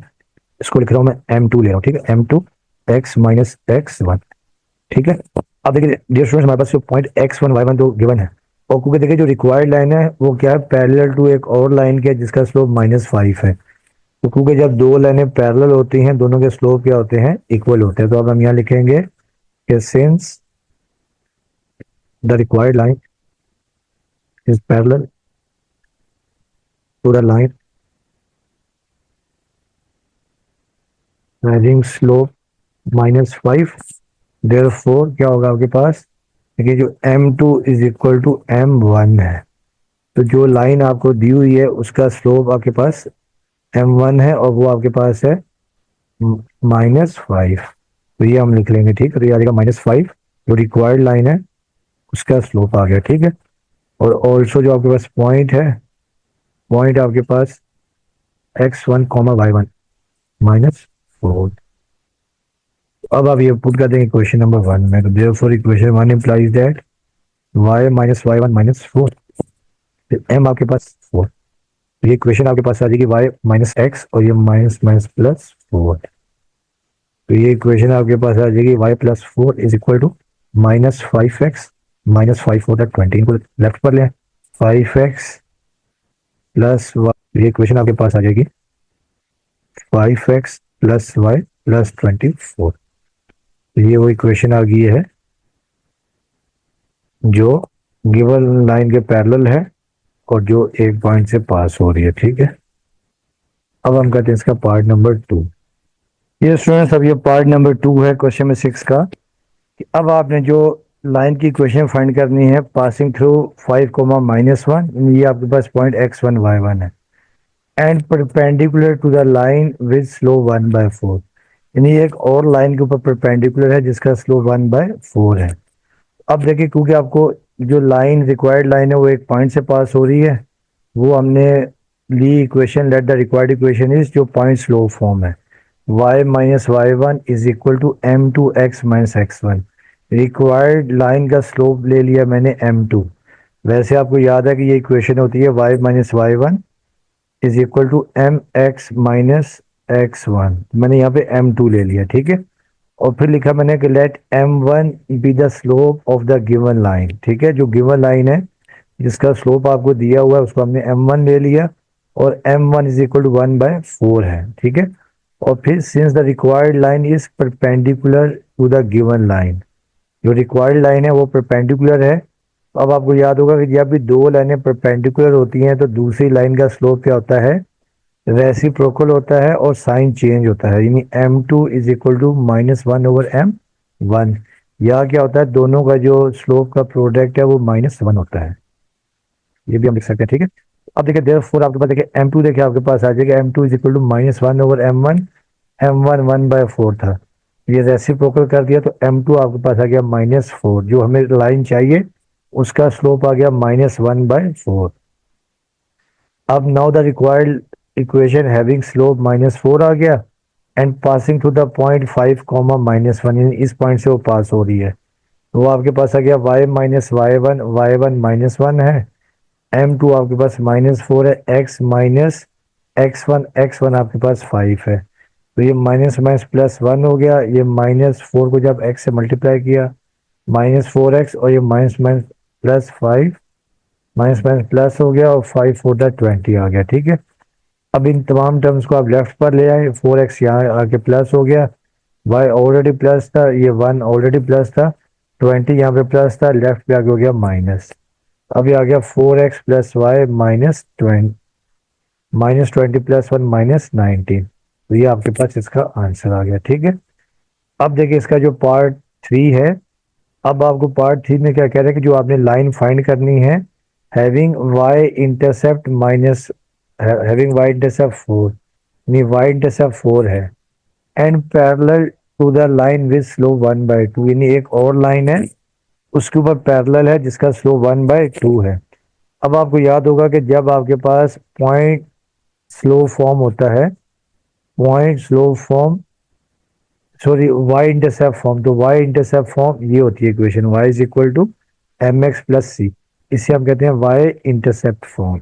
इसको लिख रहा हूँ मैं m2 ले रहा हूँ, ठीक है, m2 x -x1, ठीक है। अब देखिए डियर स्टूडेंट्स, हमारे पास जो पॉइंट x1 y1 तो गिवन है, और क्योंकि देखिए जो रिक्वायर्ड लाइन है वो क्या है, पैरेलल टू एक और लाइन के जिसका स्लोप -5 है। तो क्योंकि जब दो लाइनें पैरेलल होती हैं दोनों के स्लोप क्या होते हैं, इक्वल होते हैं। तो अब हम यहाँ लिखेंगे कि since the required line is parallel to the line having slope -5, therefore क्या होगा आपके पास, देखिए जो m2 is equal to m1 है। तो जो लाइन आपको दी हुई है उसका स्लोप आपके पास m1 है और वो आपके पास है -5। तो ये हम लिख लेंगे, ठीक है। तो ये आ जाएगा -5, जो रिक्वायर्ड लाइन है उसका स्लोप आ गया, ठीक है। और ऑल्सो जो आपके पास पॉइंट है, पॉइंट आपके पास x1 y1 -4। अब आप ये पुट कर देंगे क्वेश्चन नंबर 1 में। तो therefore equation 1 implies that y -y1 -4, फिर m आपके पास 4। ये इक्वेशन आपके पास आ जाएगी y -x और ये +4। तो ये इक्वेशन आपके पास आ जाएगी y+4 is equal to -5x -5 4 20, इनको लेफ्ट पर लें, 5x प्लस y। ये इक्वेशन आपके पास आ जाएगी 5x प्लस y प्लस 24। ये वो इक्वेशन आ गई है जो गिवन लाइन के पैरेलल है और जो एक पॉइंट से पास हो रही है, ठीक है। अब हम करते हैं इसका पार्ट नंबर 2। ये स्टूडेंट्स, अब ये पार्ट नंबर 2 है क्वेश्चन में 6 का। कि अब आपने जो लाइन की इक्वेशन फाइंड करनी है पासिंग थ्रू 5 -1, ये आपके पास पॉइंट x1 y1 है and perpendicular to the line with slope 1/4, यानी एक और लाइन के ऊपर परपेंडिकुलर है जिसका स्लोप 1/4 है। अब देखिए क्योंकि आपको जो लाइन रिक्वायर्ड लाइन है वो एक पॉइंट से पास हो रही है, वो हमने ली equation let the required equation is जो पॉइंट स्लोप फॉर्म है y-y1 is equal to m2x -x1। Required line का स्लोप ले लिया मैंने m2। वैसे आपको याद है कि ये इक्वेशन होती है y -y1 is equal to mx -x1, मैंने यहाँ पे m2 ले लिया, ठीक है। और फिर लिखा मैंने कि let m1 be the slope of the given line, ठीक है। जो गिवन लाइन है जिसका स्लोप आपको दिया हुआ है उसको हमने m1 ले लिया और m1 इज इक्वल टू 1/4 है, ठीक है। और फिर since the required line is perpendicular to the given line, जो रिक्वायर्ड लाइन है वो परपेंडिकुलर है। तो अब आपको याद होगा कि जब भी दो लाइनें परपेंडिकुलर होती हैं तो दूसरी लाइन का स्लोप क्या होता है, रेसिप्रोकल होता है और साइन चेंज होता है, यानी m2 is equal to -1/m1। या क्या होता है, दोनों का जो स्लोप का प्रोडक्ट है वो -1 होता है, ये भी हम लिख सकते हैं, ठीक है। अब देखिए देयरफॉर आपके पास देखिए m2 देखिए आपके पास आ जाएगा m2 is equal to -1/m1, m1 1/4 था, ये रेसिप्रोकल कर दिया तो m2 आपके पास आ गया -4। जो हमें लाइन चाहिए उसका स्लोप आ गया -1/4। अब now the required equation having slope -4 आ गया and passing through the point 5 -1, यानी इस पॉइंट से वो पास हो रही है। तो वो आपके पास आ गया y -y1 y1 -1 है, m2 आपके पास -4 है, x आपके पास 5 है। तो ये -+1 हो गया, ये -4 को जब x से मल्टीप्लाई किया -4x और ये -+5 माइनस माइनस प्लस हो गया और 5 4 20 आ गया। ठीक है, अब इन तमाम टर्म्स को आप लेफ्ट पर ले आए, 4x यहाँ आके प्लस हो गया, y ऑलरेडी प्लस था, ये 1 ऑलरेडी प्लस था, 20 यहाँ पे प्लस था, लेफ्ट पे आगे हो गया माइनस। अब ये आ गया 4x प्लस वाई -20 प्लस 1 -19। तो ये आपके पास इसका आंसर आ गया। ठीक है, अब देखिए इसका जो पार्ट 3 है, अब आपको पार्ट 3 में क्या कह रहे हैं कि जो आपने लाइन फाइंड करनी है having y intercept minus having y intercept 4, यानी y इंटरसेप्ट 4 है and parallel to the line with slope 1/2, यानी एक और लाइन है उसके ऊपर पैरेलल है जिसका स्लोप 1/2 है। अब आपको याद होगा कि जब आपके पास पॉइंट स्लो फॉर्म होता है, point slope form sorry y intercept form, तो वाई इंटरसेप्ट फॉर्म ये होती है equation y is equal to mx plus c, इसे हम कहते हैं y intercept form,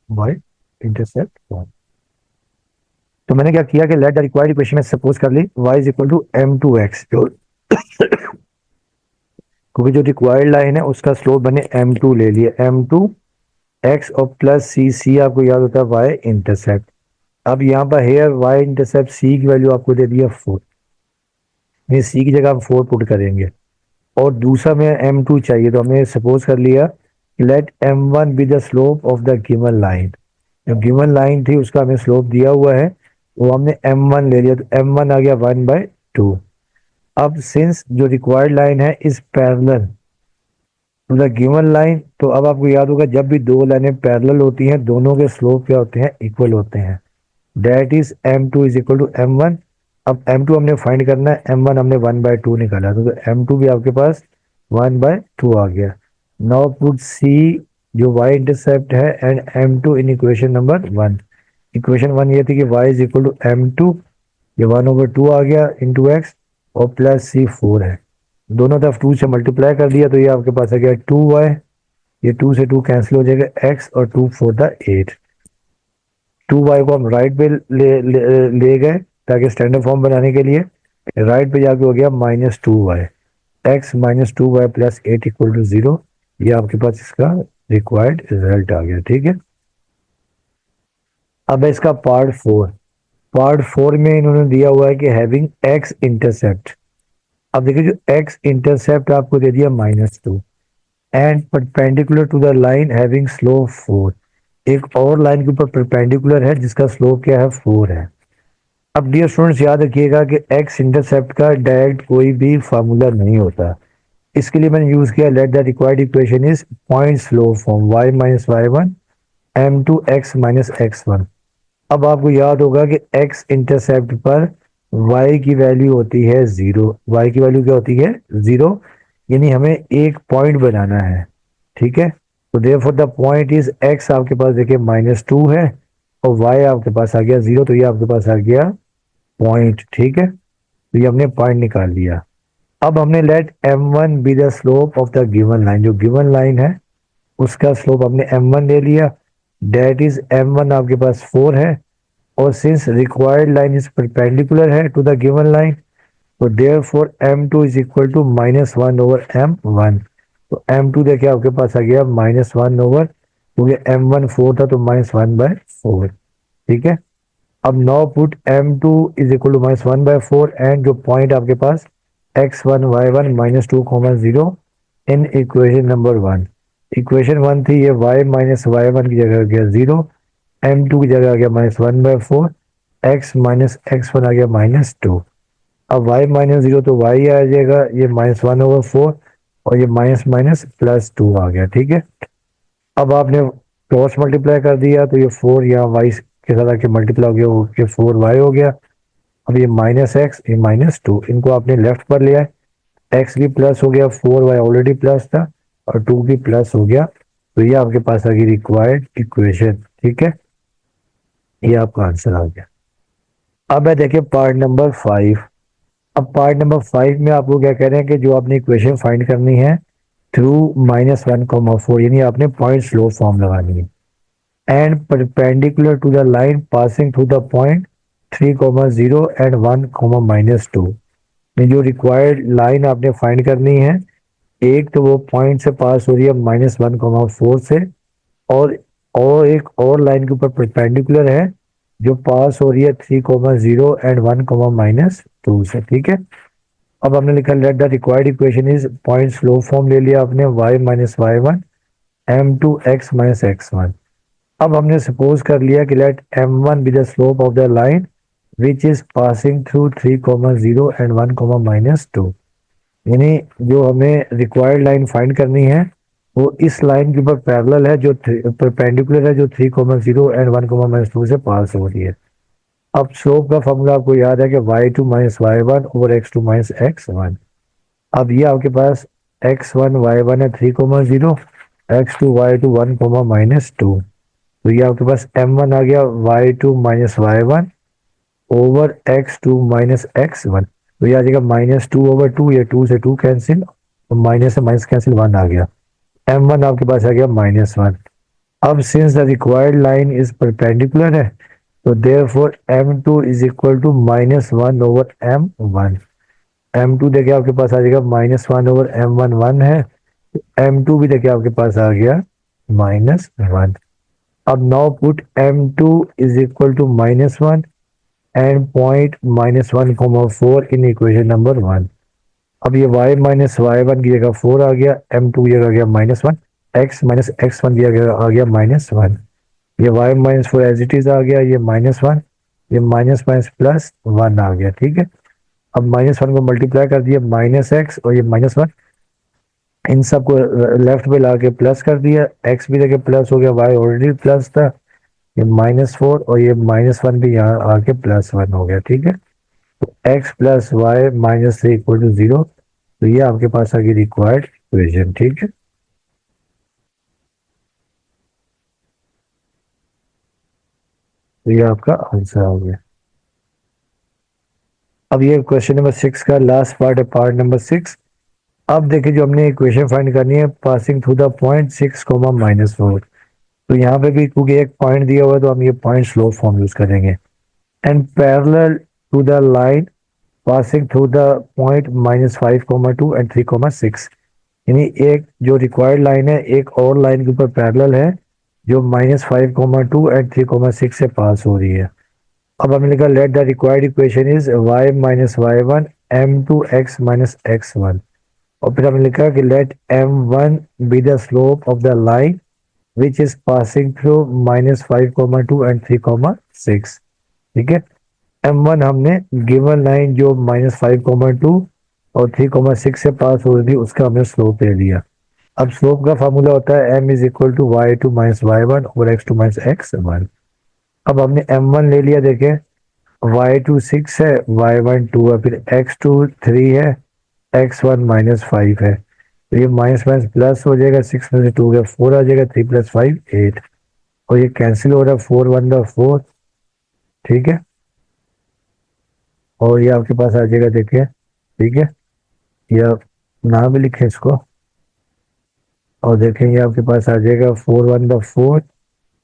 y intercept form. तो मैंने क्या किया कि लेट द रिक्वायर्ड इक्वेशन में सपोज कर ली y is equal to m2x, जो क्योंकि जो रिक्वायर्ड लाइन है उसका स्लोप बने m2 ले लिए, m2x और प्लस c आपको याद होता है y इंटरसेप्ट। अब यहाँ पर हेयर y इंटरसेप्ट c की वैल्यू आपको दे दिया 4, ये c की जगह हम 4 पुट करेंगे और दूसरा में m2 चाहिए, तो हमने सपोज कर लिया let m1 be the slope of the given line, जो गिवन लाइन थी उसका हमें स्लोप दिया हुआ है वो हमने m1 ले लिया, तो m1 आ गया 1/2। अब सिंस जो रिक्वायर्ड लाइन है is parallel to the given line, तो अब आपको याद होगा जब भी दो लाइनें पैरेलल होती हैं दोनों के स्लोप क्या होते हैं, इक्वल होते हैं, that is m2 is equal to m1। अब m2 हमने फाइंड करना है, m1 हमने 1/2 निकाला, तो m2 भी आपके पास 1/2 आ गया। नाउ पुट c जो y इंटरसेप्ट है and m2 in equation number 1। Equation 1 ये थी कि y is equal to m2, ये 1/2 आ गया इंटू x और प्लस c 4 है, दोनों तरफ 2 से मल्टीप्लाई कर दिया तो ये आपके पास आ गया 2y, ये 2 से 2 कैंसिल हो जाएगा, x और 2 4 द 8। 2y को हम राइट पे ले गए ताकि स्टैंडर्ड फॉर्म बनाने के लिए, राइट पे जाके हो गया -2y, x -2y plus 8 equal to 0। ये आपके पास इसका रिक्वायर्ड रिजल्ट आ गया। ठीक है, अब है इसका पार्ट 4। पार्ट 4 में इन्होंने दिया हुआ है कि हैविंग x इंटरसेप्ट, अब देखिए जो x इंटरसेप्ट आपको दे दिया -2 and perpendicular to the line having slope 4, एक और लाइन के ऊपर परपेंडिकुलर है जिसका स्लोप क्या है 4 है। अब डियर स्टूडेंट्स याद रखिएगा कि x इंटरसेप्ट का डायरेक्ट कोई भी फार्मूला नहीं होता, इसके लिए मैंने यूज किया late the required equation is point slope form y - y1 m2 x - x1। अब आपको याद होगा कि x इंटरसेप्ट पर y की वैल्यू होती है 0, y की वैल्यू क्या होती है 0, यानी हमें एक पॉइंट बनाना है। ठीक है, तो therefore the point is x आपके पास देखिए -2 है और y आपके पास आ गया 0, तो ये आपके पास आ गया पॉइंट। ठीक है, तो ये हमने पॉइंट निकाल लिया। अब हमने let m1 be the slope of the given line, जो गिवन लाइन है उसका स्लोप हमने m1 ले लिया, डेट इज m1 आपके पास 4 है और since required line is perpendicular है टू द गिवन लाइन, तो therefore m2 is equal to -1/m1। तो m2 देखिए आपके पास आ गया -1 क्योंकि m1 4 था तो -1/4। ठीक है, अब now put m2 is equal to -1/4 and जो पॉइंट आपके पास x1 y1 -2, 0 in equation number 1। Equation 1 थी ये y - y1 की जगह आ गया 0, m2 की जगह आ गया -1/4, x - x1 आ गया -2। अब y -0 तो y आ जाएगा, ये -1/4 और ये माइनस माइनस +2 आ गया। ठीक है, अब आपने क्रॉस मल्टीप्लाई कर दिया तो ये 4 यहाँ y के साथ आके मल्टीप्लाई हो गया, कि 4y हो गया। अब ये -x ये -2, इनको आपने लेफ्ट पर लिया है, x भी प्लस हो गया, 4y ऑलरेडी प्लस था और 2 भी प्लस हो गया, तो ये आपके पास आ गई रिक्वायर्ड इक्वेशन। ठीक है, ये आपका आंसर आ गया। अब है देखिए पार्ट नंबर 5। अब पार्ट नंबर 5 में आपको क्या कह रहे हैं कि जो आपने इक्वेशन फाइंड करनी है थ्रू -1, 4, यानी आपने पॉइंट स्लो फॉर्म लगानी है and perpendicular to the line passing through the point 3, 0 and 1, -2। जो रिक्वायर्ड लाइन आपने फाइंड करनी है एक तो वो पॉइंट से पास हो रही है -1,4 से, और एक और लाइन के ऊपर परपेंडिकुलर है जो पास हो रही है 3,0 एंड 1,-2 से। ठीक है, अब हमने लिखा let the required equation is, point slope form ले लिया आपने, y-y1 m2 x-x1। अब हमने सपोज कर लिया कि let m1 be the slope of the line which is passing through 3,0 and 1,-2। यानी जो हमें रिक्वायर्ड लाइन फाइंड करनी है वो इस लाइन के ऊपर पैरेलल है, जो परपेंडिकुलर है, जो 3,0 एंड 1,-2 से पास हो रही है। अब स्लोप का फॉर्मूला आपको याद है कि y2 minus y1 over x2 minus x1। अब ये आपके पास x1 y1 है 3,0, x2 y2 1,-2। तो ये आपके पास m1 आ गया y2 minus y1 over x2 minus x1। तो ये आ जाएगा -2/2, ये 2 से 2 कैंसिल, माइनस से माइनस कैंसिल, 1 आ गया। m1 आपके पास आ गया -1। अब since the required line is perpendicular है, तो therefore m2 is equal to -1/m1। m2 देखिए आपके पास आ जाएगा -1/m1, 1 है, m2 भी देखिए आपके पास आ गया -1। अब now put m2 is equal to -1 and point -1,4 in equation number 1। अब ये y माइनस y1 की जगह 4 आ गया, m2 की जगह आ गया -1, x माइनस x1 की जगह आ गया -1। ये y माइनस 4 एज इट इज आ गया, ये -1, ये माइनस माइनस प्लस 1 आ गया। ठीक है, अब -1 को मल्टीप्लाई कर दिया, -x और ये -1, इन सबको लेफ्ट पे ला के प्लस कर दिया, x भी देखिए प्लस हो गया, y ऑलरेडी प्लस था, ये -4 और ये -1 भी यहाँ आके +1 हो गया। ठीक है, तो x plus y -3 equal to 0। तो ये आपके पास आ गई रिक्वायर्ड इक्वेशन। ठीक है, तो ये आपका आंसर हो गया। अब ये क्वेश्चन नंबर 6 का लास्ट पार्ट है, पार्ट नंबर 6। अब देखिए जो हमने इक्वेशन फाइंड करनी है पासिंग थ्रू द पॉइंट 6, -4। तो यहाँ पे भी क्योंकि एक पॉइंट दिया हुआ है तो हम ये पॉइंट स्लो फॉर्म यूज करेंगे। And parallel to the line passing through the point -5,2 and 3,6। यानी एक जो रिक्वायर्ड लाइन है एक और लाइन के ऊपर पैरेलल है जो -5,2 एंड 3,6 से पास हो रही है। अब हमने लिखा let the required equation is y minus y1 m2 x minus x1। और फिर हमने लिखा कि let m1 be the slope of the line which is passing through -5,2 and 3,6। ठीक है, m1 हमने गिवन लाइन जो -5,2 और 3,6 से पास हो रही थी उसका हमने स्लोप ले लिया। अब स्लोप का फार्मूला होता है m is equal to y2 minus y1 और x2 माइनस x1। अब हमने m1 ले लिया, देखें y2 6 है, y1 2 है, फिर x2 3 है, x1 -5 है। तो ये माइनस माइनस प्लस हो जाएगा, 6 में से 2 गया 4 आ जाएगा, 3 + 5 8, और ये कैंसिल हो रहा है, 4 1 4। ठीक है, और ये आपके पास आ जाएगा, देखिए ठीक है, ये आप नाम भी लिखे इसको, और देखें ये आपके पास आ जाएगा 4 1 4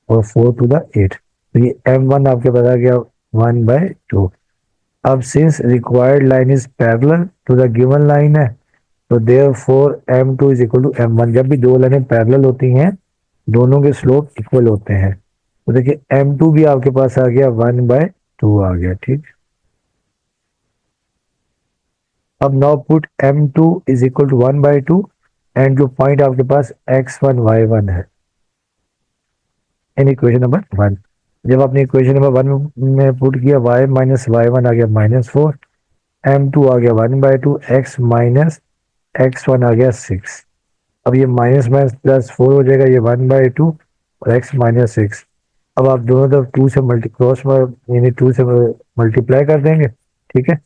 और 4 2 8। तो ये m1 आपके पास आ गया 1/2। अब since required line is parallel to the given line है, तो therefore m2 is equal to m1। जब भी दो लाइनें पैरेलल होती हैं दोनों के स्लोप इक्वल होते हैं। तो देखिए m2 भी आपके पास आ गया 1/2 आ गया। ठीक, अब now put m2 is equal to 1/2 and जो पॉइंट आपके पास x1 y1 है इन इक्वेशन नंबर 1। जब आपने इक्वेशन नंबर 1 में पुट किया y माइनस y1 आ गया -4, m2 आ गया 1/2, x माइनस x1 आ गया 6। अब ये माइनस माइनस प्लस 4 हो जाएगा, ये 1/2 और x -6। अब आप दोनों तरफ 2 से मल्टी क्रॉस यानी 2 से मल्टीप्लाई कर देंगे। ठीक है,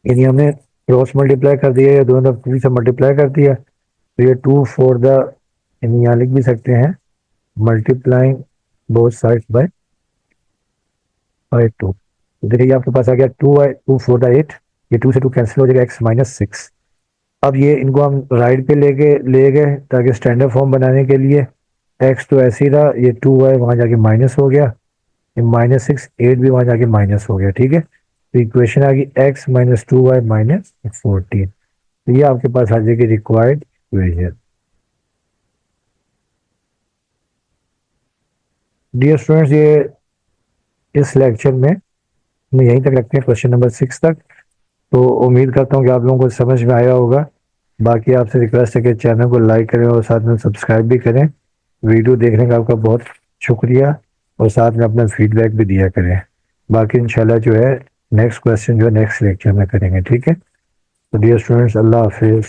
यानी हमने क्रॉस मल्टीप्लाई कर दिया या दोनों तरफ 2 से मल्टीप्लाई कर दिया, तो ये 2 4 द, यानी यहाँ लिख भी सकते हैं मल्टीप्लाइंग बोथ साइड्स बाय 2। तो देखिए आपके पास आ गया 2 4 द 8, ये 2 से 2 कैंसिल हो जाएगा, x -6। अब ये इनको हम राइट पे ले गए ताकि स्टैंडर्ड फॉर्म बनाने के लिए। x तो ऐसे ही रहा, ये 2y वहां जाके माइनस हो गया, ये -6 8 भी वहां जाके माइनस हो गया। ठीक है, तो इक्वेशन आ गई x -2y -14। तो ये आपके पास आ जाएगी रिक्वायर्ड इक्वेशन। डियर स्टूडेंट्स, ये इस लेक्चर में हम यहीं तक रखते हैं, क्वेश्चन नंबर 6 तक। तो उम्मीद करता हूँ कि आप लोगों को समझ में आया होगा। बाकी आपसे रिक्वेस्ट है कि चैनल को लाइक करें और साथ में सब्सक्राइब भी करें। वीडियो देखने का आपका बहुत शुक्रिया, और साथ में अपना फीडबैक भी दिया करें। बाकी इंशाल्लाह जो है नेक्स्ट क्वेश्चन जो है नेक्स्ट लेक्चर में करेंगे, ठीक है। तो डियर स्टूडेंट्स, अल्लाह हाफिज़।